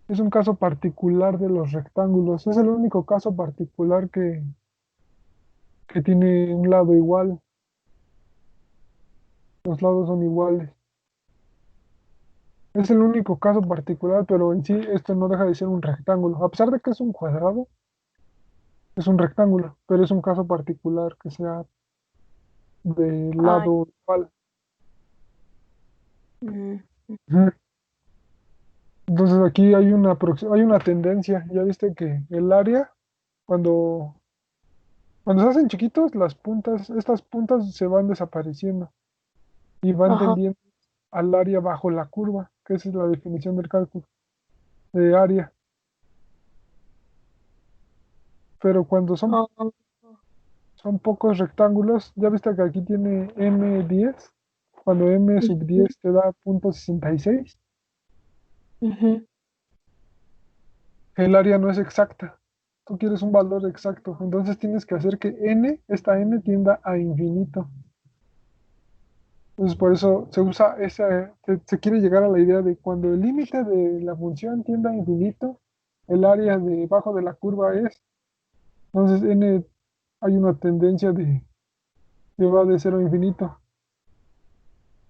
es un caso particular de los rectángulos. Es el único caso particular que tiene un lado igual. Los lados son iguales. Es el único caso particular, pero en sí esto no deja de ser un rectángulo. A pesar de que es un cuadrado, es un rectángulo, pero es un caso particular que sea de Ay, lado igual. mm, Ujú. Entonces aquí hay una tendencia. Ya viste que el área, cuando, cuando se hacen chiquitos, estas puntas se van desapareciendo y van Ajá. tendiendo al área bajo la curva, que esa es la definición del cálculo de área. Pero cuando son, Ah, son pocos rectángulos, ya viste que aquí tiene M10, cuando M sub ujú, 10 te da 0,66, ujú. el área no es exacta. Tú quieres un valor exacto, entonces tienes que hacer que esta n tienda a infinito. Entonces por eso se usa se quiere llegar a la idea de cuando el límite de la función tienda a infinito, el área debajo de la curva es, entonces n hay una tendencia de va de cero a infinito.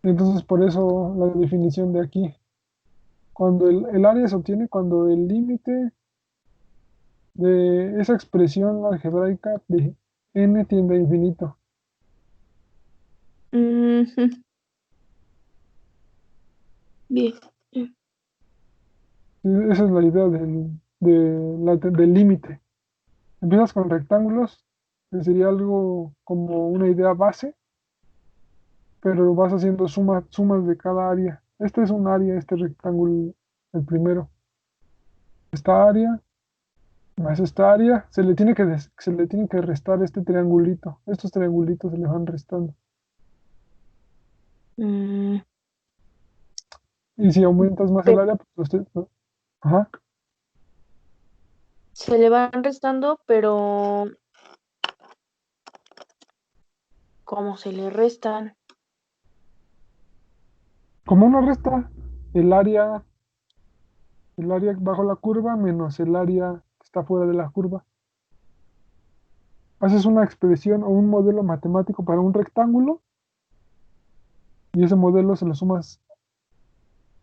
Entonces por eso la definición de aquí, cuando el área se obtiene cuando el límite de esa expresión algebraica de n tiende a infinito. Ujú. Bien. Esa es la idea del límite. Empiezas con rectángulos, que sería algo como una idea base, pero vas haciendo sumas de cada área. Este es un área, este rectángulo, el primero. Esta área más esta área, se le tiene que restar este triangulito. Estos triangulitos se le van restando. Mm, Y si aumentas más el pero área, pues ajá. se le van restando, pero ¿cómo se le restan? Como una resta, el área, el área bajo la curva menos el área que está fuera de la curva. Haces una expresión o un modelo matemático para un rectángulo y ese modelo se lo sumas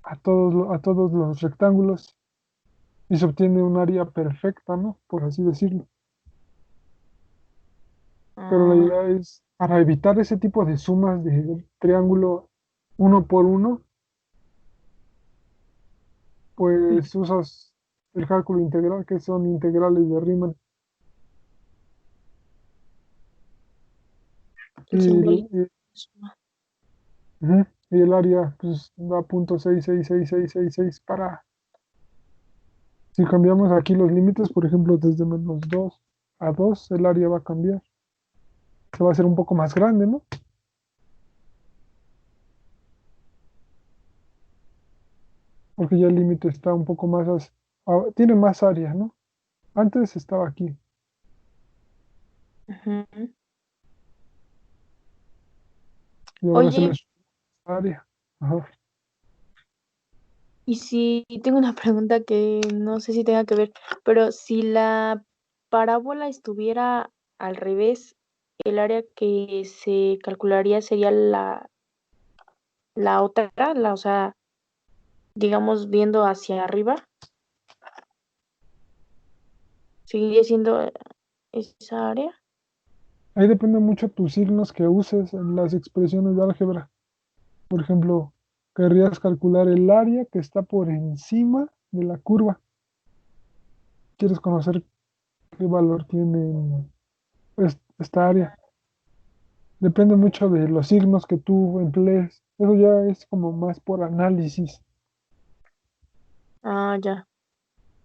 a todos los rectángulos y se obtiene un área perfecta, ¿no? Por así decirlo. Pero la Ah, idea es, para evitar ese tipo de sumas de triángulo uno por uno, mm, pues usas el cálculo integral, que son integrales de Riemann. Y, el simbolito. y- ujú, y el área pues da 0,66666 si cambiamos aquí los límites, por ejemplo, desde -2 a 2 el área va a cambiar. Se va a hacer un poco más grande, ¿no? Porque ya el límite está un poco más, tiene más área, ¿no? Antes estaba aquí Ujú. y ahora se le Oye, sube área. Ajá. y si tengo una pregunta que no sé si tenga que ver, pero si la parábola estuviera al revés, el área que se calcularía sería la otra, o sea, digamos viendo hacia arriba, seguiría siendo esa área. Ahí depende mucho tus signos que uses en las expresiones de álgebra. Por ejemplo, querrías calcular el área que está por encima de la curva. Quieres conocer qué valor tiene esta área. Depende mucho de los signos que tú emplees. Eso ya es como más por análisis. Ah, ya.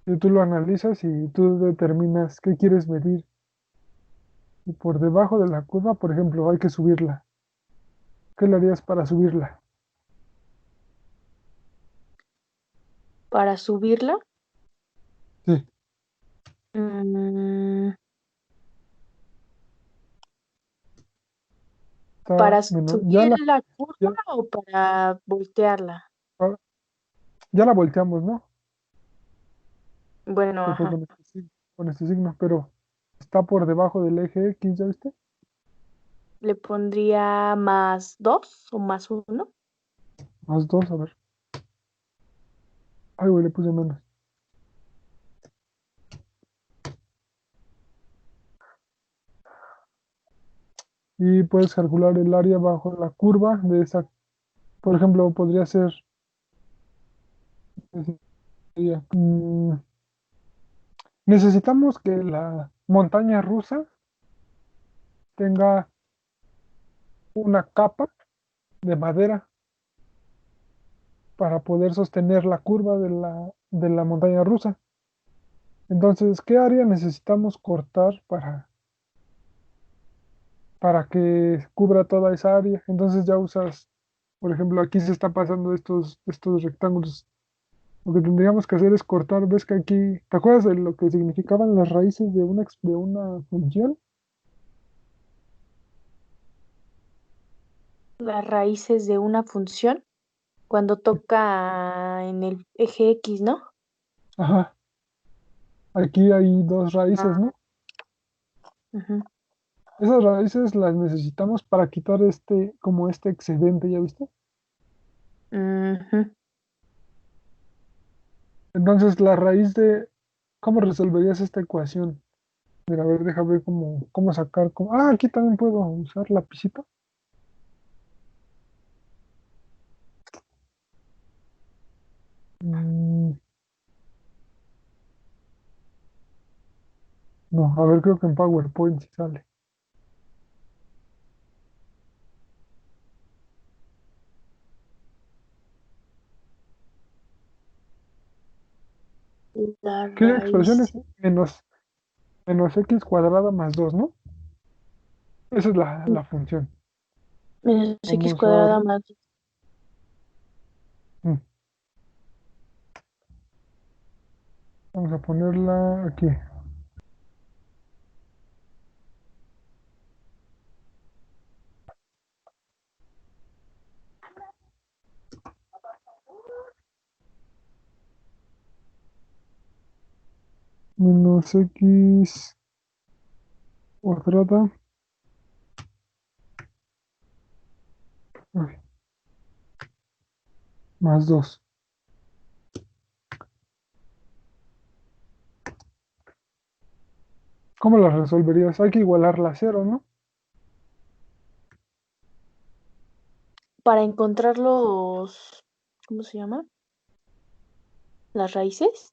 Y tú lo analizas y tú determinas qué quieres medir. Y por debajo de la curva, por ejemplo, hay que subirla. ¿Qué le harías para subirla? Para subirla, Sí, mm, está para menos. subir la curva Ya, o para voltearla. ah, ya la volteamos, ¿no? Bueno, Que fue ajá. con este signo, pero está por debajo del eje X, ¿ya viste? Le pondría +2 o +1. +2, a ver. Ay, güey, le puse menos. Y puedes calcular el área bajo la curva de esa. Por ejemplo, podría ser Ya. Necesitamos que la montaña rusa tenga una capa de madera para poder sostener la curva de la montaña rusa. Entonces, ¿qué área necesitamos cortar para que cubra toda esa área? Entonces ya usas, por ejemplo, aquí se está pasando estos rectángulos. Lo que tendríamos que hacer es cortar, ves que aquí, ¿te acuerdas de lo que significaban las raíces de una función? Las raíces de una función cuando toca en el eje X, ¿no? Ajá, aquí hay dos raíces, Ah, ¿no? ujú, Esas raíces las necesitamos para quitar como este excedente, ¿ya viste? ujú. Entonces, ¿cómo resolverías esta ecuación? Mira, a ver, déjame ver cómo sacar, aquí también puedo usar lapicito. Mm, no, a ver, creo que en PowerPoint sí sale. La ¿Qué expresión es raíz menos x cuadrada más 2, no? Esa es la función. menos X Vamos cuadrada ahora, más. mm, vamos a ponerla aquí. Menos x cuadrada, ay, más 2. ¿Cómo la resolverías? Hay que igualarla a cero, ¿no? Para encontrar los, ¿cómo se llama? Las raíces.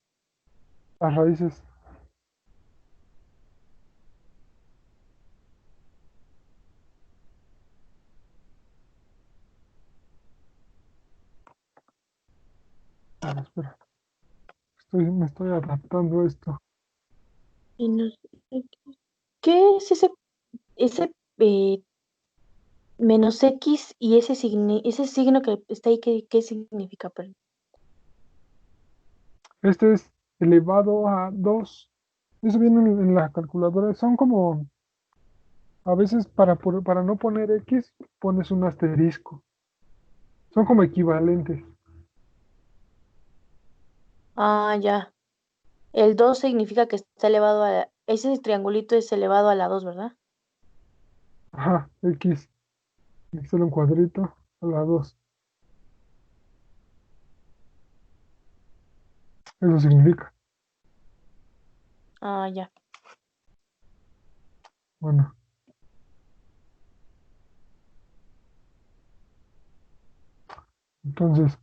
Las raíces. A ver, espera. Me estoy adaptando a esto. Menos X. ¿Qué es ese menos X y ese signo que está ahí? ¿Qué significa? Perdón. Este es elevado a 2. Eso viene en la calculadora. Son como, a veces para no poner X, pones un asterisco. Son como equivalentes. Ah, ya. El 2 significa que está elevado a... Ese triangulito es elevado a la 2, ¿verdad? Ajá, X. Solo un cuadrito a la 2. Eso significa. Ah, ya. Bueno, entonces,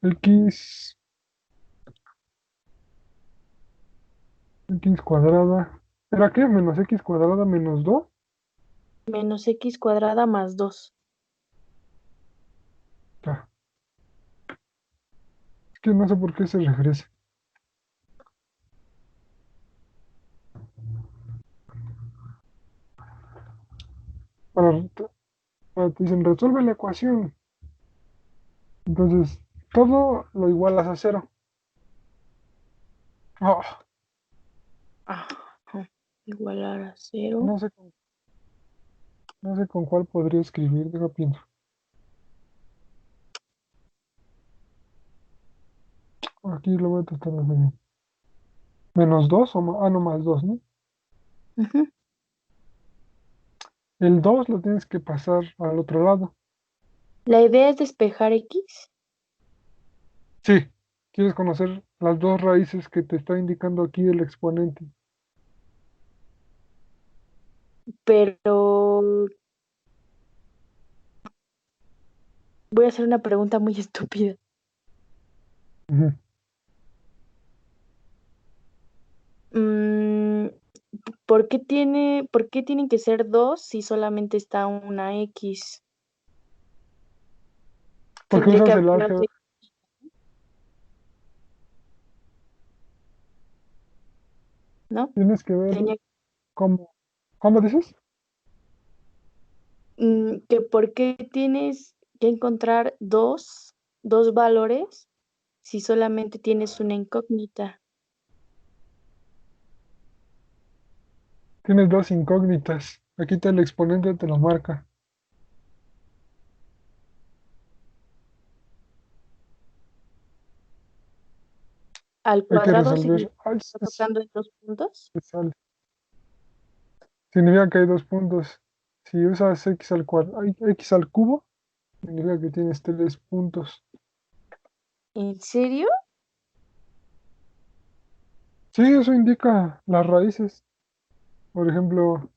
X, X cuadrada. ¿Era qué? Menos X cuadrada menos 2. Menos X cuadrada más 2. Ya. Es que no sé por qué se regresa. Para, te dicen, resuelve la ecuación. Entonces, todo lo igualas a cero. Ah, Ajá. Igualar a 0. no sé, no sé con cuál podría escribir, deja pienso. Aquí lo voy a tratar de hacer bien. Menos 2 no, más 2, ¿no? Ujú. El 2 lo tienes que pasar al otro lado. La idea es despejar X, Sí, quieres conocer las dos raíces que te está indicando aquí el exponente. pero voy a hacer una pregunta muy estúpida. Ujú. por qué tienen que ser dos si solamente está una X? Porque Tendría que usas el haber más álgebra. X, ¿no? Tienes que ver Tenía, cómo. ¿Cómo dices? que por qué tienes que encontrar dos valores si solamente tienes una incógnita. Tienes dos incógnitas. Aquí el exponente te lo marca. Al Hay que cuadrado resolver. significa Ay, que está tocando en dos puntos. se sale. Significa que hay dos puntos. Si usas x al cuadrado, x al cubo, significa que tienes tres puntos. ¿En serio? Sí, eso indica las raíces. Por ejemplo,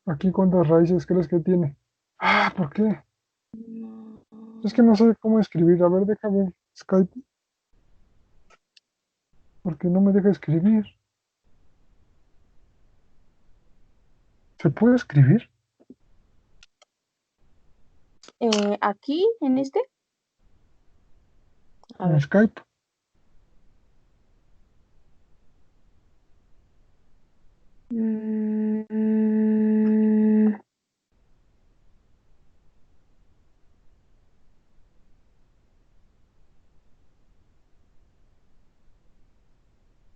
aquí cuántas raíces crees que tiene. Ah, ¿por qué? No. Es que no sé cómo escribir. A ver, déjame Skype, porque no me deja escribir. ¿Se puede escribir Aquí, en este, a en ver. Skype? Mm,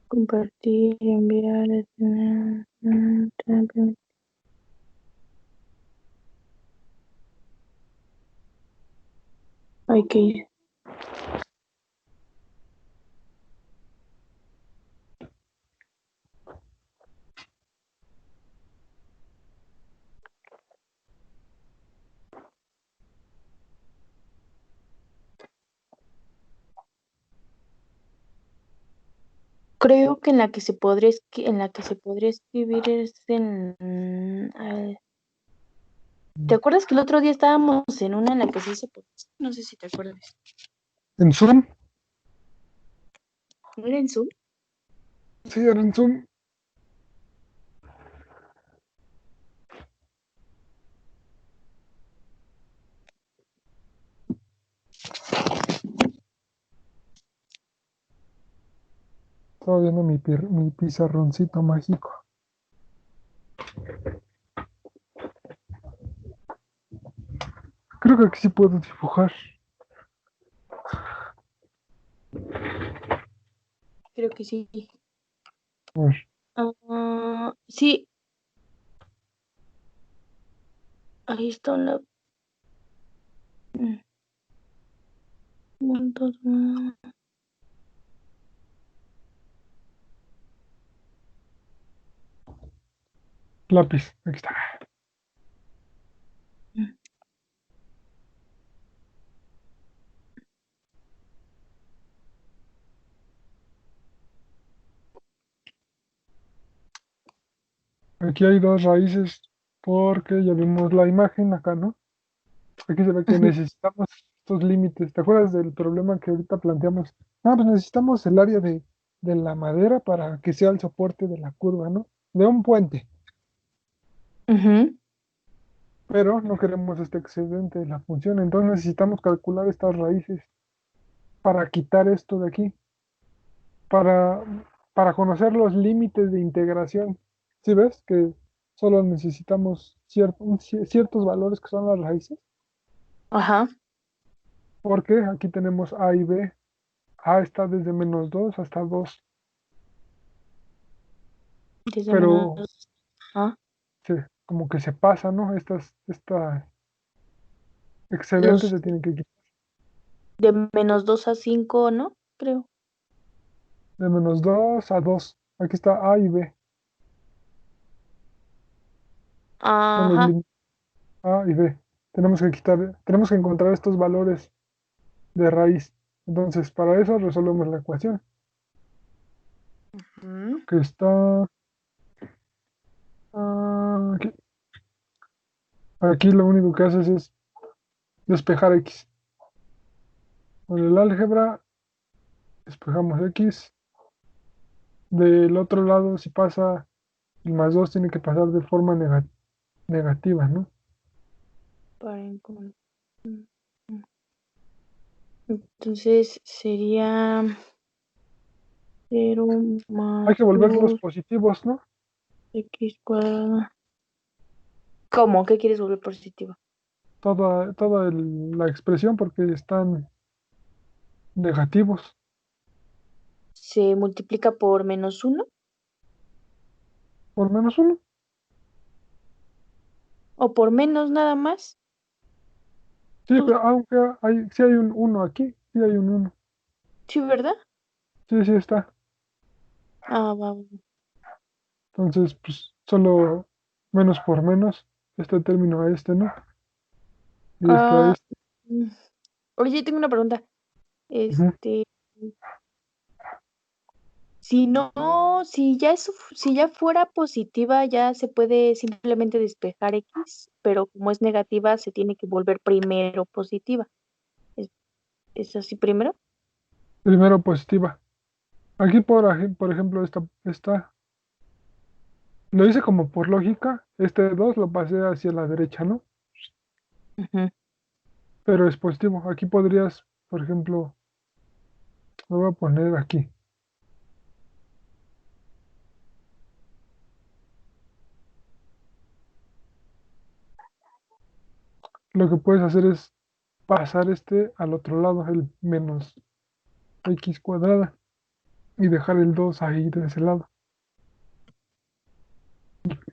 compartir, enviar, hay que ir. Creo que en la que se podría en la que se podría escribir es en a ver, ¿te acuerdas que el otro día estábamos en una en la que se hizo no sé si te acuerdas. ¿En Zoom? ¿No era en Zoom? Sí, era en Zoom. Estaba viendo mi pizarroncito mágico. Creo que aquí sí puedo dibujar. Creo que sí. A ver, Sí, ahí está la mm, puntos, lápiz. Aquí está. mm. Aquí hay dos raíces porque ya vimos la imagen acá, ¿no? Aquí se ve que necesitamos estos límites. ¿Te acuerdas del problema que ahorita planteamos? Ah, pues necesitamos el área de la madera para que sea el soporte de la curva, ¿no? De un puente. Ujú. Pero no queremos este excedente de la función. Entonces necesitamos calcular estas raíces para quitar esto de aquí. Para, para conocer los límites de integración. ¿Sí ves? Que solo necesitamos ciertos valores que son las raíces. Ajá, Porque aquí tenemos A y B. A está desde -2 hasta 2, desde menos, pero ajá. como que se pasa, ¿no? Esta excedente Los se tiene que quitar de -2 a 5, ¿no? Creo. de -2 a 2. Aquí está A y B. Son los Ajá. límites A y B. Tenemos que encontrar estos valores de raíz. Entonces, para eso resolvemos la ecuación, Ujú. que está aquí. Aquí lo único que haces es despejar X. Con el álgebra despejamos X. Del otro lado, si pasa el más 2 tiene que pasar de forma negativa, ¿no? Para encontrar. Entonces sería 0 Hay más que volverlos 2 positivos, ¿no? x cuadrado. ¿Cómo? ¿Qué quieres volver positiva? La expresión porque están negativos. ¿Se multiplica por -1 Por menos uno. o por menos nada más? Sí, Pues pero aunque sí hay un uno aquí, sí hay un uno. sí, ¿verdad? Sí, sí está. Ah, va. Entonces, pues solo menos por menos, este término a este, ¿no? Y este a Ah, este. mm, oye, tengo una pregunta. Ujú. Este, si no, si ya fuera positiva, ya se puede simplemente despejar X, pero como es negativa, se tiene que volver primero positiva. ¿Es, es así primero? Primero positiva. Aquí, por ejemplo, lo hice como por lógica. Este 2 lo pasé hacia la derecha, ¿no? Ujú. Pero es positivo. Aquí podrías, por ejemplo, lo voy a poner aquí. Lo que puedes hacer es pasar este al otro lado, el menos x cuadrada, y dejar el 2 ahí de ese lado.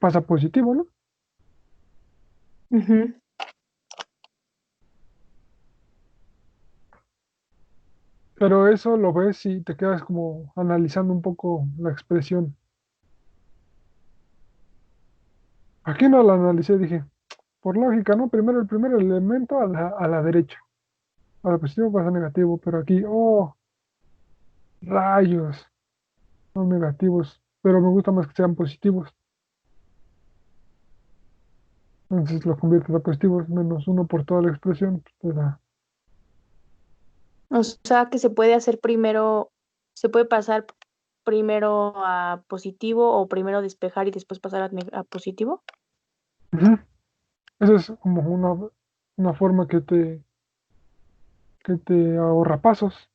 Pasa positivo, ¿no? Ujú. Pero eso lo ves y te quedas como analizando un poco la expresión. Aquí no la analicé, dije, por lógica, ¿no? Primero el primer elemento a la derecha. A la positivo pasa negativo, pero aquí, oh, rayos, son negativos. Pero me gusta más que sean positivos. Entonces lo conviertes a positivos, menos uno por toda la expresión, pues te da. O sea que se puede hacer primero, se puede pasar primero a positivo o primero despejar y después pasar a positivo. Ujú. Esa es como una forma que te ahorra pasos.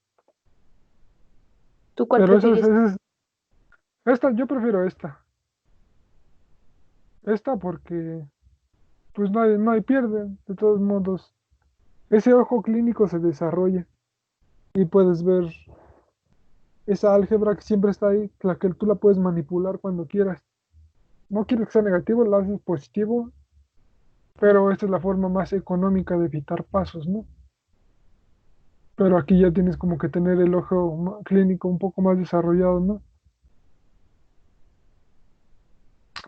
¿Tú cuál Pero prefieres? esta, yo prefiero esta. Esta porque pues no hay pierde. De todos modos, ese ojo clínico se desarrolla y puedes ver esa álgebra que siempre está ahí, la que tú la puedes manipular cuando quieras. No quieres que sea negativo, la haces positivo, pero esta es la forma más económica de evitar pasos, ¿no? Pero aquí ya tienes como que tener el ojo clínico un poco más desarrollado, ¿no?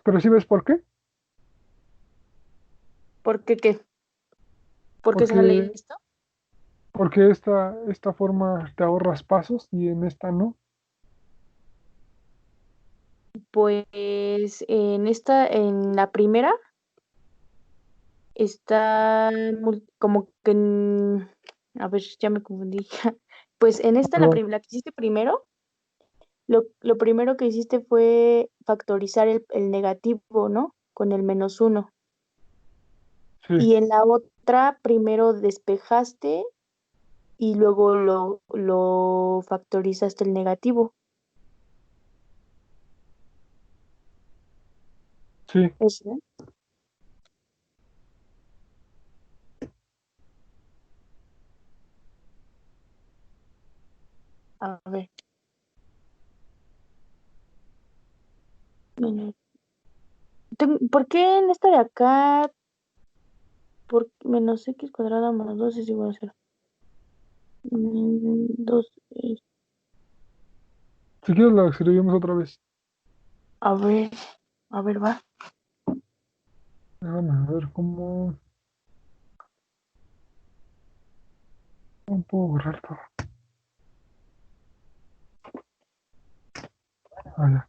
Pero ¿sí ves por qué? ¿Por qué qué? ¿Por qué sale Porque, esto? porque esta forma te ahorras pasos y en esta no. Pues en la primera está como que, a ver, ya me confundí. Pues en esta, Perdón, la que hiciste primero, lo primero que hiciste fue factorizar el negativo, ¿no? Con el -1. sí, Y en la otra, primero despejaste y luego lo factorizaste el negativo. sí. Eso, ¿no? A ver. mm, ¿Por qué en esta de acá, por -x cuadrada más 2 es igual a 0? 2, Si quieres la escribimos otra vez. a ver, va. Déjame ver cómo puedo borrar todo. Ah, ya.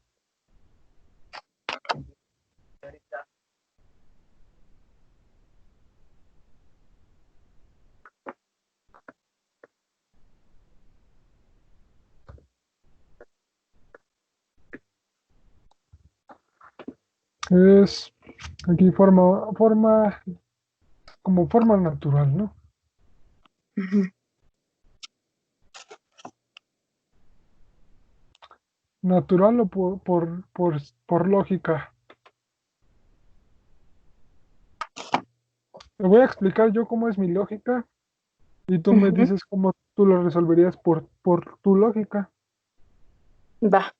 Es aquí como forma natural, ¿no? Ujú. Natural o por lógica. Te voy a explicar yo cómo es mi lógica y tú me Ujú. dices cómo tú lo resolverías por tu lógica. Va.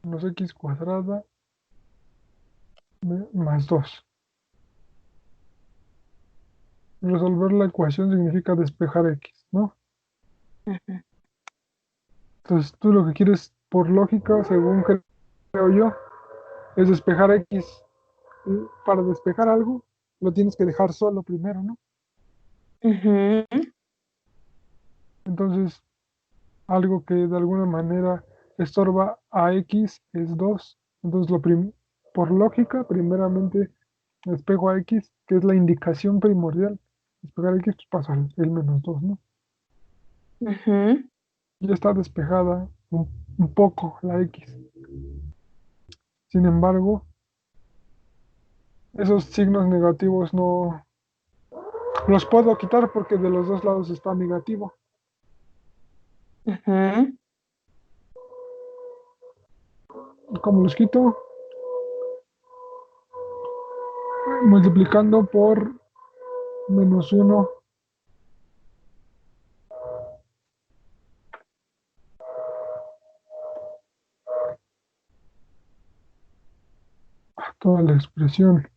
Menos x cuadrada más 2. Resolver la ecuación significa despejar x, ¿no? Ujú. Entonces tú lo que quieres por lógica, según creo yo, es despejar x. Y para despejar algo, lo tienes que dejar solo primero, ¿no? Ujú. Entonces, algo que de alguna manera estorba a x es 2. Entonces, por lógica, primeramente despejo a x, que es la indicación primordial. Despejar x, pues paso el menos 2, ¿no? Ujú. Ya está despejada un poco la x. Sin embargo, esos signos negativos no los puedo quitar porque de los dos lados está negativo. Ujú. ¿Cómo los quito? Multiplicando por menos 1 a toda la expresión.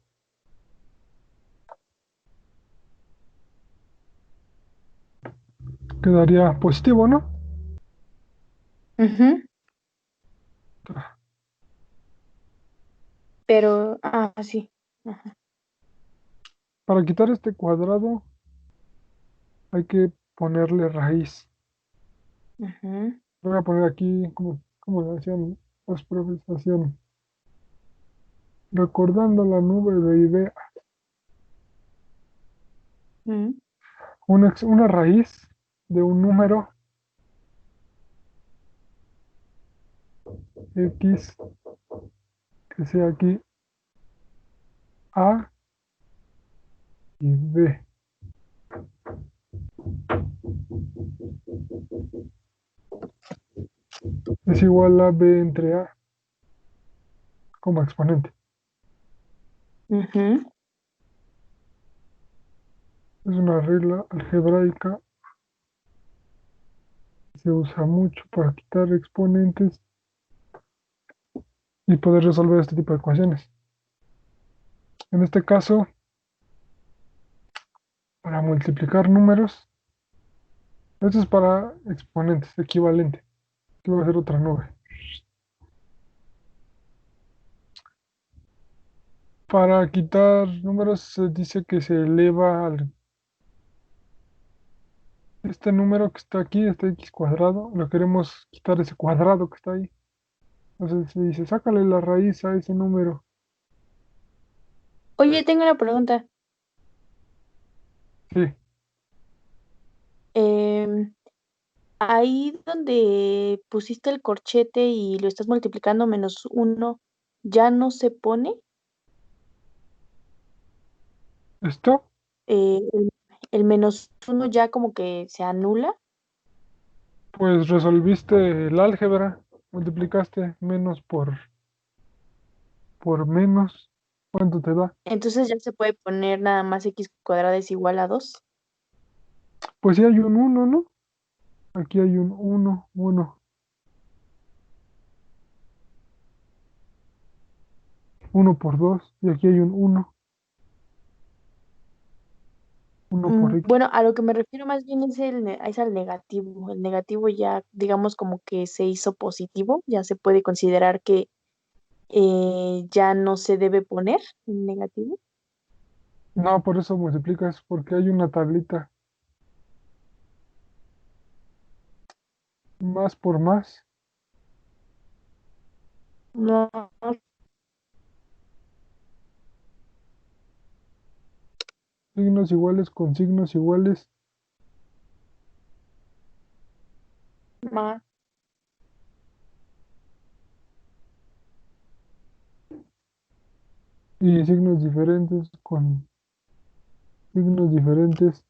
Quedaría positivo, ¿no? Ujú. Pero, sí. Ajá. Para quitar este cuadrado hay que ponerle raíz. Ujú. Voy a poner aquí, como lo hacían los profes, hacían recordando la nube de idea. Ujú. Una raíz de un número x que sea aquí a y b es igual a b entre a como exponente. Ujú. Es una regla algebraica que se usa mucho para quitar exponentes y poder resolver este tipo de ecuaciones. En este caso, para multiplicar números, esto es para exponentes, equivalente. Aquí voy a hacer otra nube. Para quitar números se dice que se eleva al... Este número que está aquí, este x cuadrado, lo queremos quitar ese cuadrado que está ahí. Entonces se dice, sácale la raíz a ese número. Oye, tengo una pregunta. Sí, Em, Ahí donde pusiste el corchete y lo estás multiplicando menos uno, ¿ya no se pone? esto, El menos uno ya como que se anula. pues resolviste el álgebra, multiplicaste menos por menos. ¿Cuánto te da? Entonces ya se puede poner nada más x cuadrada es igual a 2. Pues sí hay un uno, ¿no? Aquí hay un uno por 2 y aquí hay un uno por x. Bueno, a lo que me refiero más bien es, es al negativo. El negativo ya, digamos, como que se hizo positivo. Ya se puede considerar que ya no se debe poner el negativo. No, por eso multiplicas, porque hay una tablita. Más por más. No, Signos iguales con signos iguales. más. y signos diferentes con signos diferentes.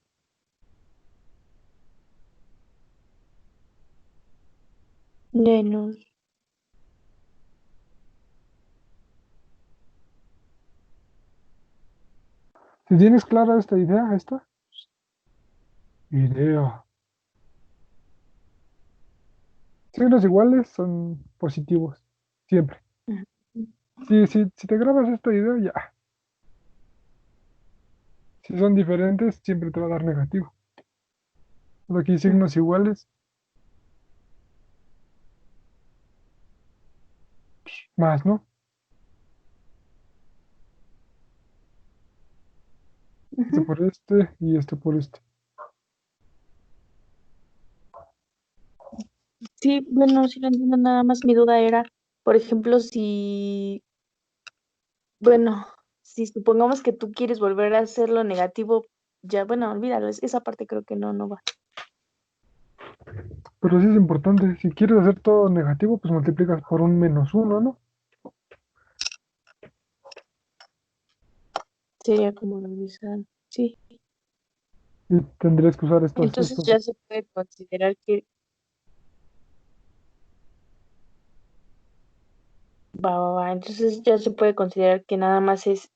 Menos. Si tienes clara esta idea, idea. Signos iguales son positivos, siempre. Ujú. Si te grabas esta idea, ya. Si son diferentes, siempre te va a dar negativo. Pero aquí signos iguales, más, ¿no? Este Ujú. por este y este por este. Sí, bueno, sí lo entiendo, nada más mi duda era, por ejemplo, si, bueno, si supongamos que tú quieres volver a hacerlo negativo, ya, bueno, olvídalo, esa parte creo que no va. Pero sí es importante, si quieres hacer todo negativo, pues multiplicas por un menos uno, ¿no? Sería como revisar, sí. Y tendrías que usar Entonces estos. ya se puede considerar que, entonces ya se puede considerar que nada más es,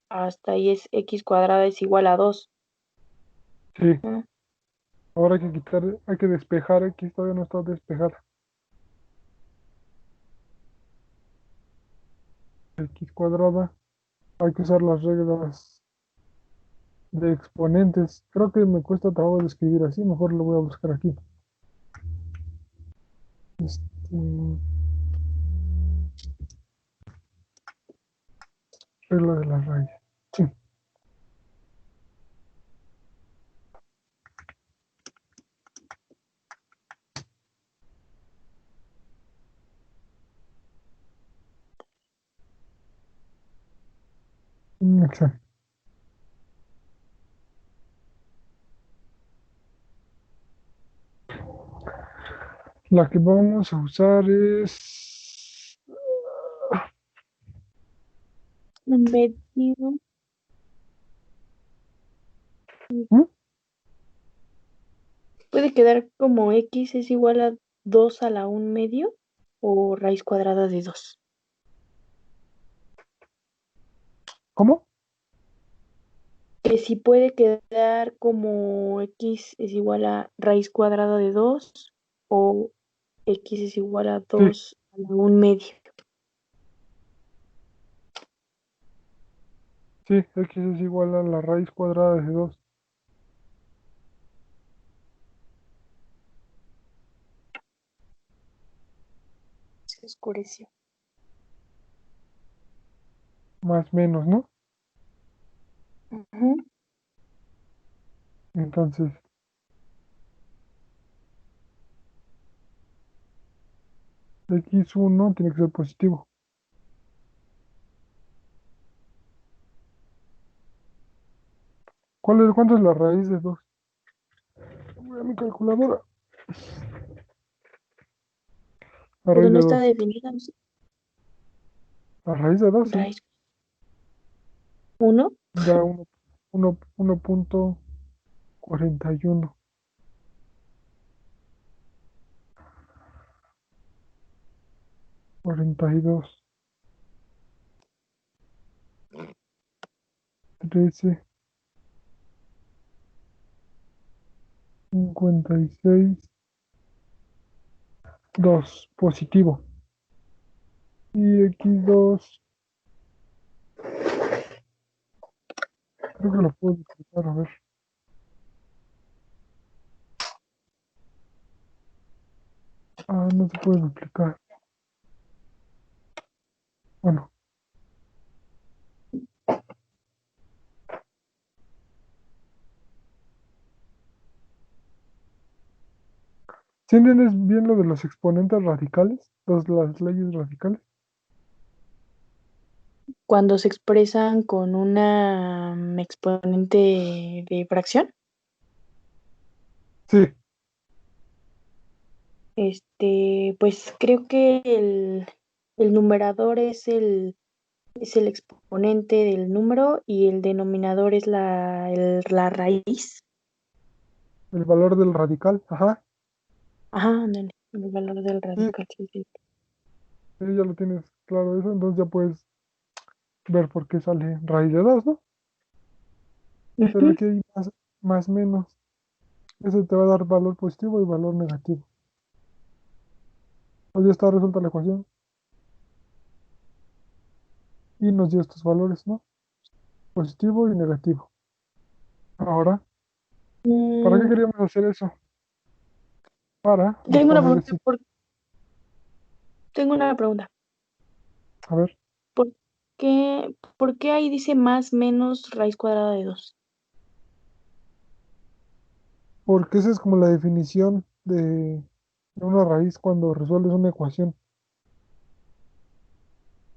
hasta ahí es x cuadrada es igual a 2. Sí, ¿No? ahora hay que quitar, hay que despejar, aquí todavía no está despejada. X cuadrada, hay que usar las reglas de exponentes. Creo que me cuesta trabajo de escribir así, mejor lo voy a buscar aquí. Este, regla de la raíz. Sí, exacto. La que vamos a usar es... Un medio ¿Mm? puede quedar como x es igual a 2 a la 1/2 o raíz cuadrada de 2. ¿Cómo? Que si puede quedar como x es igual a raíz cuadrada de 2 o x es igual a Sí, 2 a la 1/2. sí, x es igual a la raíz cuadrada de 2 Se oscureció. más menos, ¿no? Ujú. Entonces, x1 tiene que ser positivo. ¿Cuánto es la raíz de 2? Voy a mi calculadora. La Pero raíz no de está 2. definida, ¿no? La raíz de 2 sí. Raíz 1. Da 1.41. 42. 13. 56. 2. Positivo. Y x2. Creo que lo puedo explicar. A ver. Ah, no se puede duplicar. Bueno. ¿Sí entiendes bien lo de los exponentes radicales? Las leyes radicales. Cuando se expresan con una exponente de fracción, Sí. pues creo que el numerador es es el exponente del número y el denominador es la raíz. El valor del radical, ajá. Ajá, ándale, el valor del Sí, radical, sí, sí. sí, ya lo tienes claro eso, entonces ya puedes ver por qué sale raíz de 2, ¿no? Pero Ujú. aquí hay más menos. Eso te va a dar valor positivo y valor negativo. Pues ya está resuelta la ecuación y nos dio estos valores, ¿no? Positivo y negativo. Ahora, ¿para qué Mm, queríamos hacer eso? Para tengo una exponer pregunta, este... tengo una pregunta. A ver, ¿Por por qué ahí dice más menos raíz cuadrada de 2? porque esa es como la definición de una raíz cuando resuelves una ecuación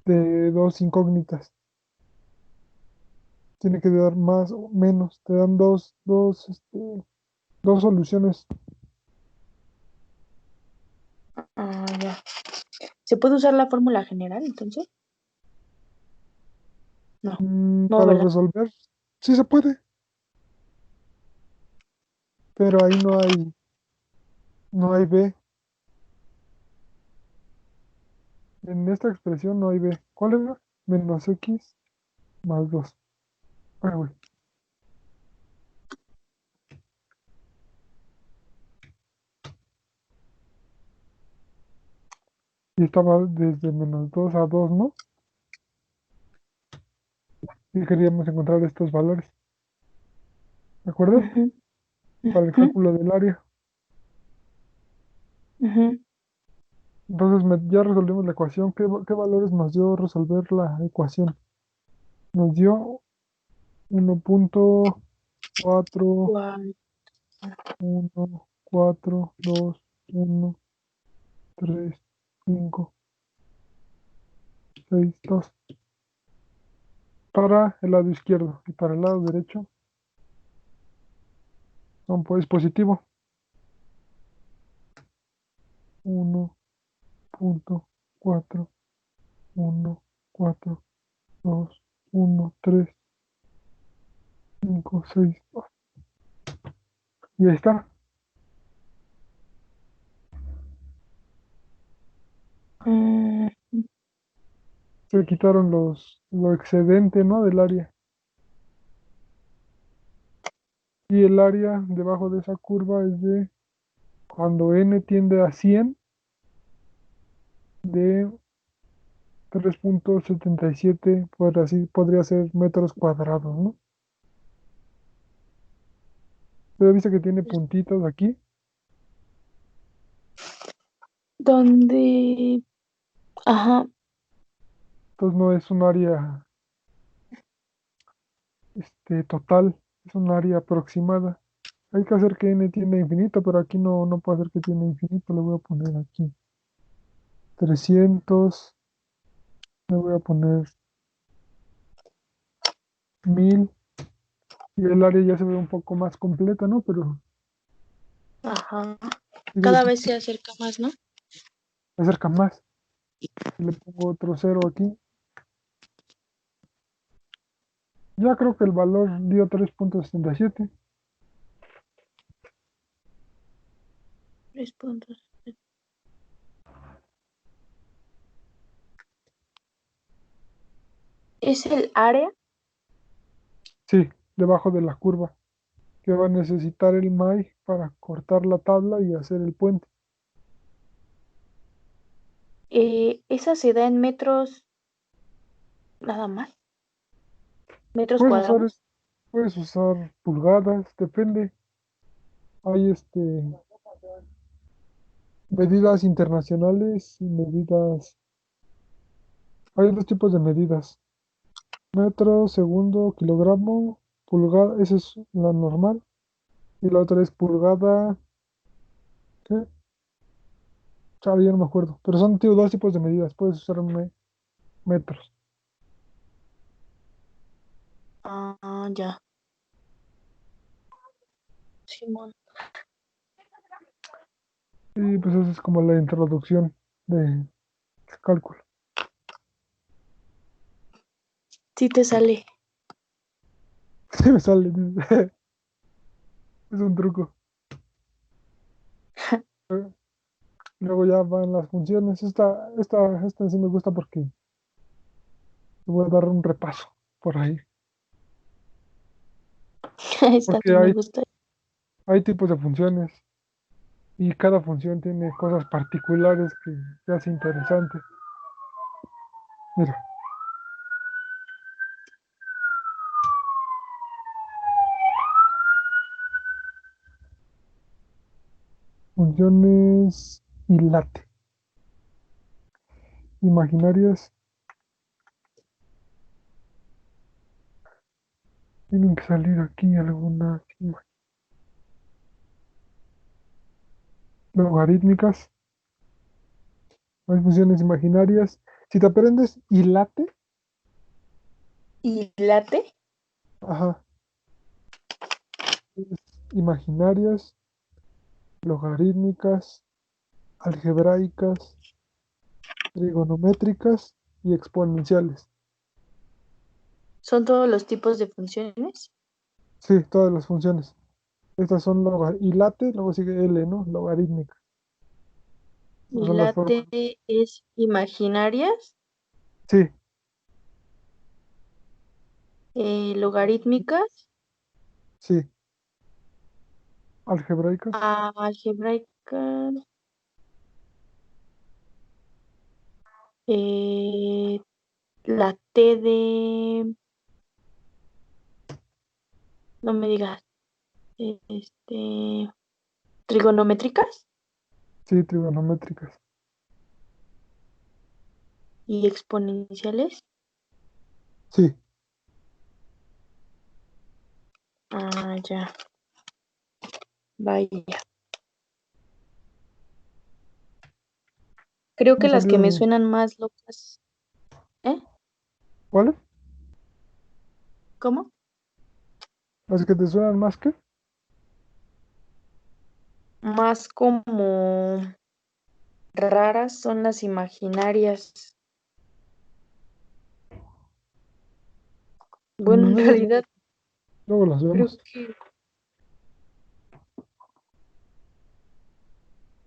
de dos incógnitas. Tiene que dar más o menos. Te dan dos soluciones. Ah, ya. ¿Se puede usar la fórmula general entonces? No, no, Para ¿verdad? resolver, sí se puede, pero ahí no hay B. En esta expresión no hay B. ¿Cuál era? Menos X más 2. Ay, güey. Y estaba desde menos 2 a 2, ¿no? Y queríamos encontrar estos valores. ¿De acuerdo? Ujú, Para el ujú, cálculo del área. ujú. Entonces ya resolvimos la ecuación. ¿Qué valores nos dio resolver la ecuación? Nos dio 1.4, Guau. 1, 4, 2, 1, 3, 5, 6, 2. Para el lado izquierdo y para el lado derecho son pues positivo. 1.4, 1, 4, 2, 1, 3, 5, 6, 2. Y ahí está. Mm, Se quitaron lo excedente, ¿no? Del área. Y el área debajo de esa curva es de cuando n tiende a 100 de 3.77, pues así podría ser metros cuadrados, ¿no? Pero viste que tiene puntitos aquí, ¿Dónde? Ajá. entonces no es un área total, es un área aproximada. Hay que hacer que n tienda a infinito, pero aquí no puedo hacer que tienda a infinito, le voy a poner aquí 300, le voy a poner 1000 y el área ya se ve un poco más completa, ¿no? Pero Ajá. sigue Cada siendo, vez se acerca más, ¿no? se acerca más. Y le pongo otro cero aquí. Ya creo que el valor dio 3.77. 3 puntos. ¿Es el área? Sí, debajo de la curva, que va a necesitar el MAI para cortar la tabla y hacer el puente. Esa se da en metros nada más. Metros Puedes usar, cuadrados. es- puedes usar pulgadas, depende. Hay medidas internacionales y medidas. Hay dos tipos de medidas: metro, segundo, kilogramo, pulgada, esa es la normal. Y la otra es pulgada, ¿qué? Chale, ya no me acuerdo. Pero son, tío, dos tipos de medidas. Puedes usar metros. Ah, ya. Simón. Y pues esa es como la introducción de cálculo. Sí te sale. Sí me sale. Es un truco. Eh, Luego ya van las funciones. Esta sí me gusta porque le voy a dar un repaso por ahí. Esta Porque sí me gusta. hay tipos de funciones y cada función tiene cosas particulares que hace interesante. Mira, funciones y late. Imaginarias tienen que salir aquí algunas logarítmicas. Hay funciones imaginarias. Si te aprendes y late, ¿Y late? ajá, es imaginarias, logarítmicas, algebraicas, trigonométricas y exponenciales. ¿Son todos los tipos de funciones? Sí, todas las funciones. Estas son y late, luego sigue L, ¿no? Logarítmica. Esas ¿Y son las formas. late es imaginarias, Sí, logarítmicas, sí. Algebraicas. algebraicas, eh, la T de, no me digas, trigonométricas Sí, trigonométricas. y exponenciales. Sí. Ah, ya, vaya. Creo que Me las que me salieron. suenan más locas, ¿eh? ¿Cuáles? ¿Cómo? Las que te suenan más que. Más como raras son las imaginarias. Bueno, en Luego, realidad luego las creo vemos. que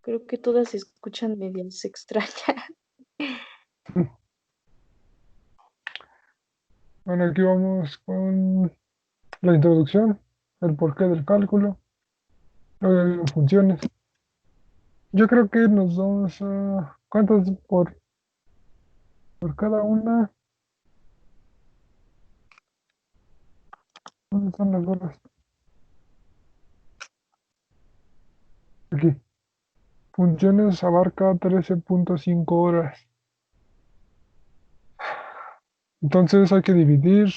creo que todas se escuchan medias extrañas. Bueno, aquí vamos con la introducción, el porqué del cálculo, luego ya vienen funciones. Yo creo que nos vamos a... ¿Cuántas por cada una? ¿Dónde están las horas? Aquí. Funciones abarca 13.5 horas. Entonces hay que dividir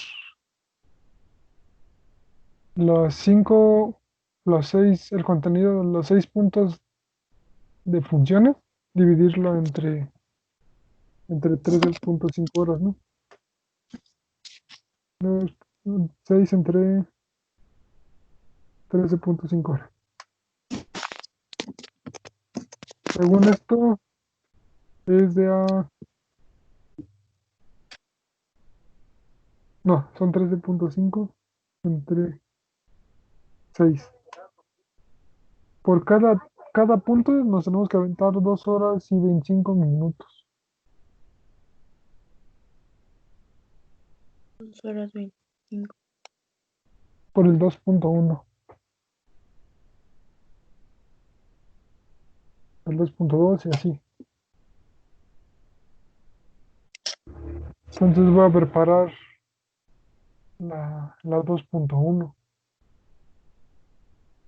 los 5, los 6, el contenido de los 6 puntos de funciones, dividirlo entre 13.5 horas, ¿no? 6 entre 13.5 horas. Según esto, es de a... No, son 13.5 entre 6. Por cada punto nos tenemos que aventar 2 horas y 25 minutos. 2 horas 25. Por el 2.1, el 2.2 y así. Entonces voy a preparar la 2.1.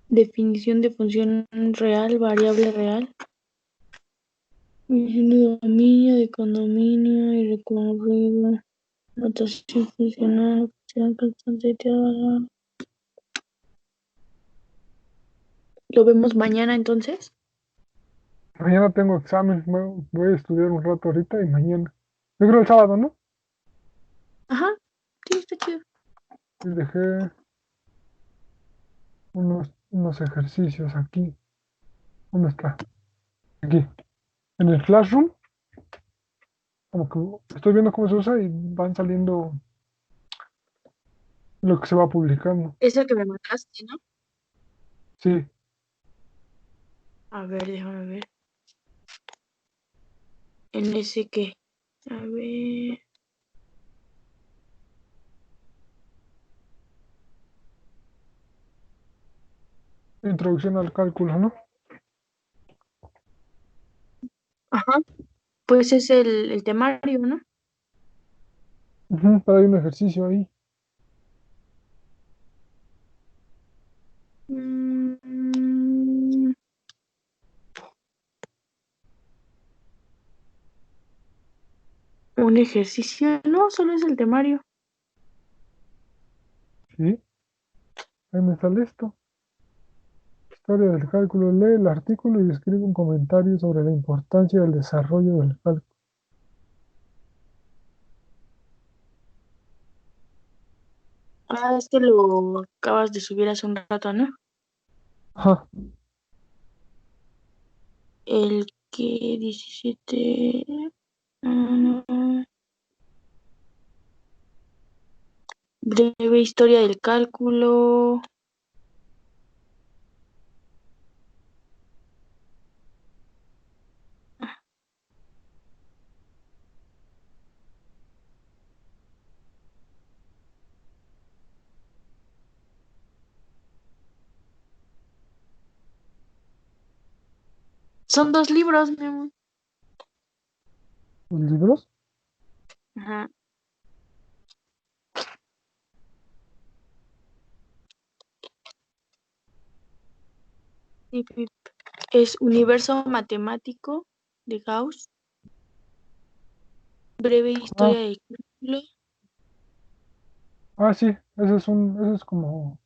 Definición de función real, variable real. Definición de dominio, de condominio y recorrido. Notación funcional, función constante, teórica. ¿Lo vemos mañana entonces? Mañana tengo examen, voy a estudiar un rato ahorita y mañana. Yo creo el sábado, ¿no? Ajá, sí, está chido. Y dejé unos ejercicios aquí. ¿Dónde está? Aquí. En el Classroom, como que estoy viendo cómo se usa y van saliendo lo que se va publicando. Es el que me mandaste, ¿no? Sí, A ver, déjame ver. En ese que. A ver. introducción al cálculo, ¿no? Ajá. Pues es el temario, ¿no? Ujú, pero hay un ejercicio ahí. Mm, un ejercicio. No, solo es el temario. Sí, ahí me sale esto. Historia del cálculo. Lee el artículo y escribe un comentario sobre la importancia del desarrollo del cálculo. Ah, este lo acabas de subir hace un rato, ¿no? Ajá. El que 17. mm, breve historia del cálculo. Son 2 libros, mi amor. ¿Los libros? Ajá. Es Universo Matemático de Gauss, Breve Ah, Historia del Cálculo. sí, ese es como,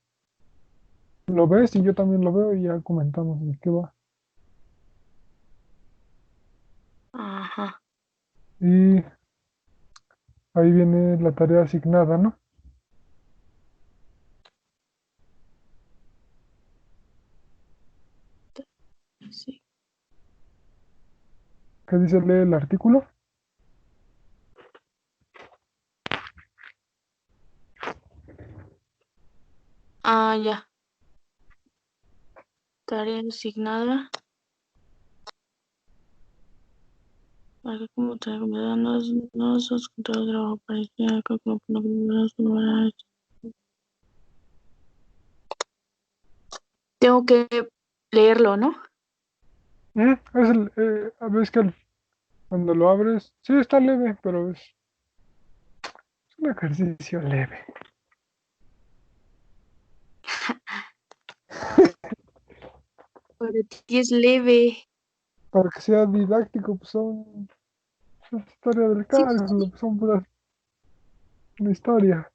lo ves y yo también lo veo y ya comentamos de qué va. Ajá. Y ahí viene la tarea asignada, ¿no? Sí. ¿Qué dice? Lee el artículo. Ah, ya. Tarea asignada. Para como te no sos control de trabajo parecida cálculo por lo que tengo que leerlo, ¿no? Ves que cuando lo abres, sí está leve, pero es un ejercicio leve. Para ti es leve. Para que sea didáctico, pues es historia del Sí, cálculo, pues son puras una historia.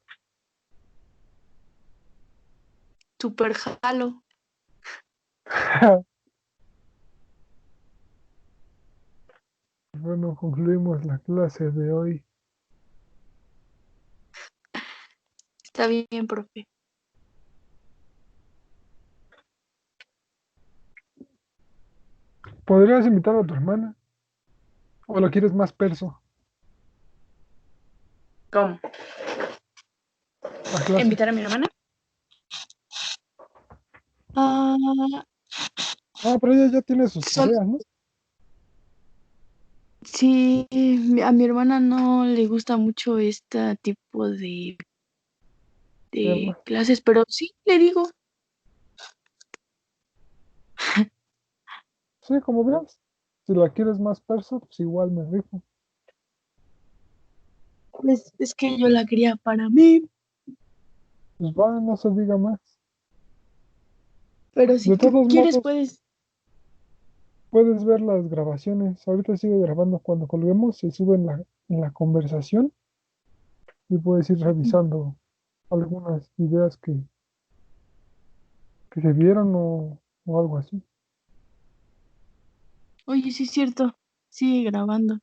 super jalo. Bueno, concluimos la clase de hoy. Está bien, profe. ¿Podrías invitar a tu hermana? ¿O lo quieres más perso ¿Cómo? a clase? ¿Invitar a mi hermana? Ah, Pero ella ya tiene sus son, tareas, ¿no? sí, a mi hermana no le gusta mucho este tipo de Temas. clases, pero sí, le digo, Sí, como veas. Si la quieres más perso, pues igual me rifo. pues es que yo la quería para mí, Pues va, no se diga más. pero si De tú todos quieres, modos, puedes. puedes ver las grabaciones. Ahorita sigue grabando cuando colguemos, se sube en la conversación y puedes ir revisando algunas ideas que se vieron o algo así. Oye, sí es cierto, sigue grabando,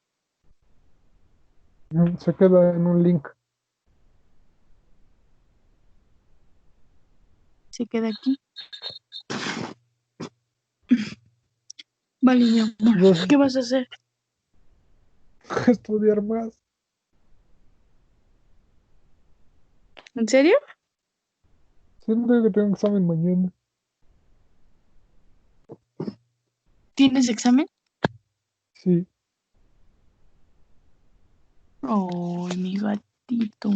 Se queda en un link. se queda aquí. Vale, mi amor, Entonces, ¿qué vas a hacer? estudiar más. ¿En serio? Siento que tengo examen mañana. ¿Tienes examen? Sí, Oh, mi gatito.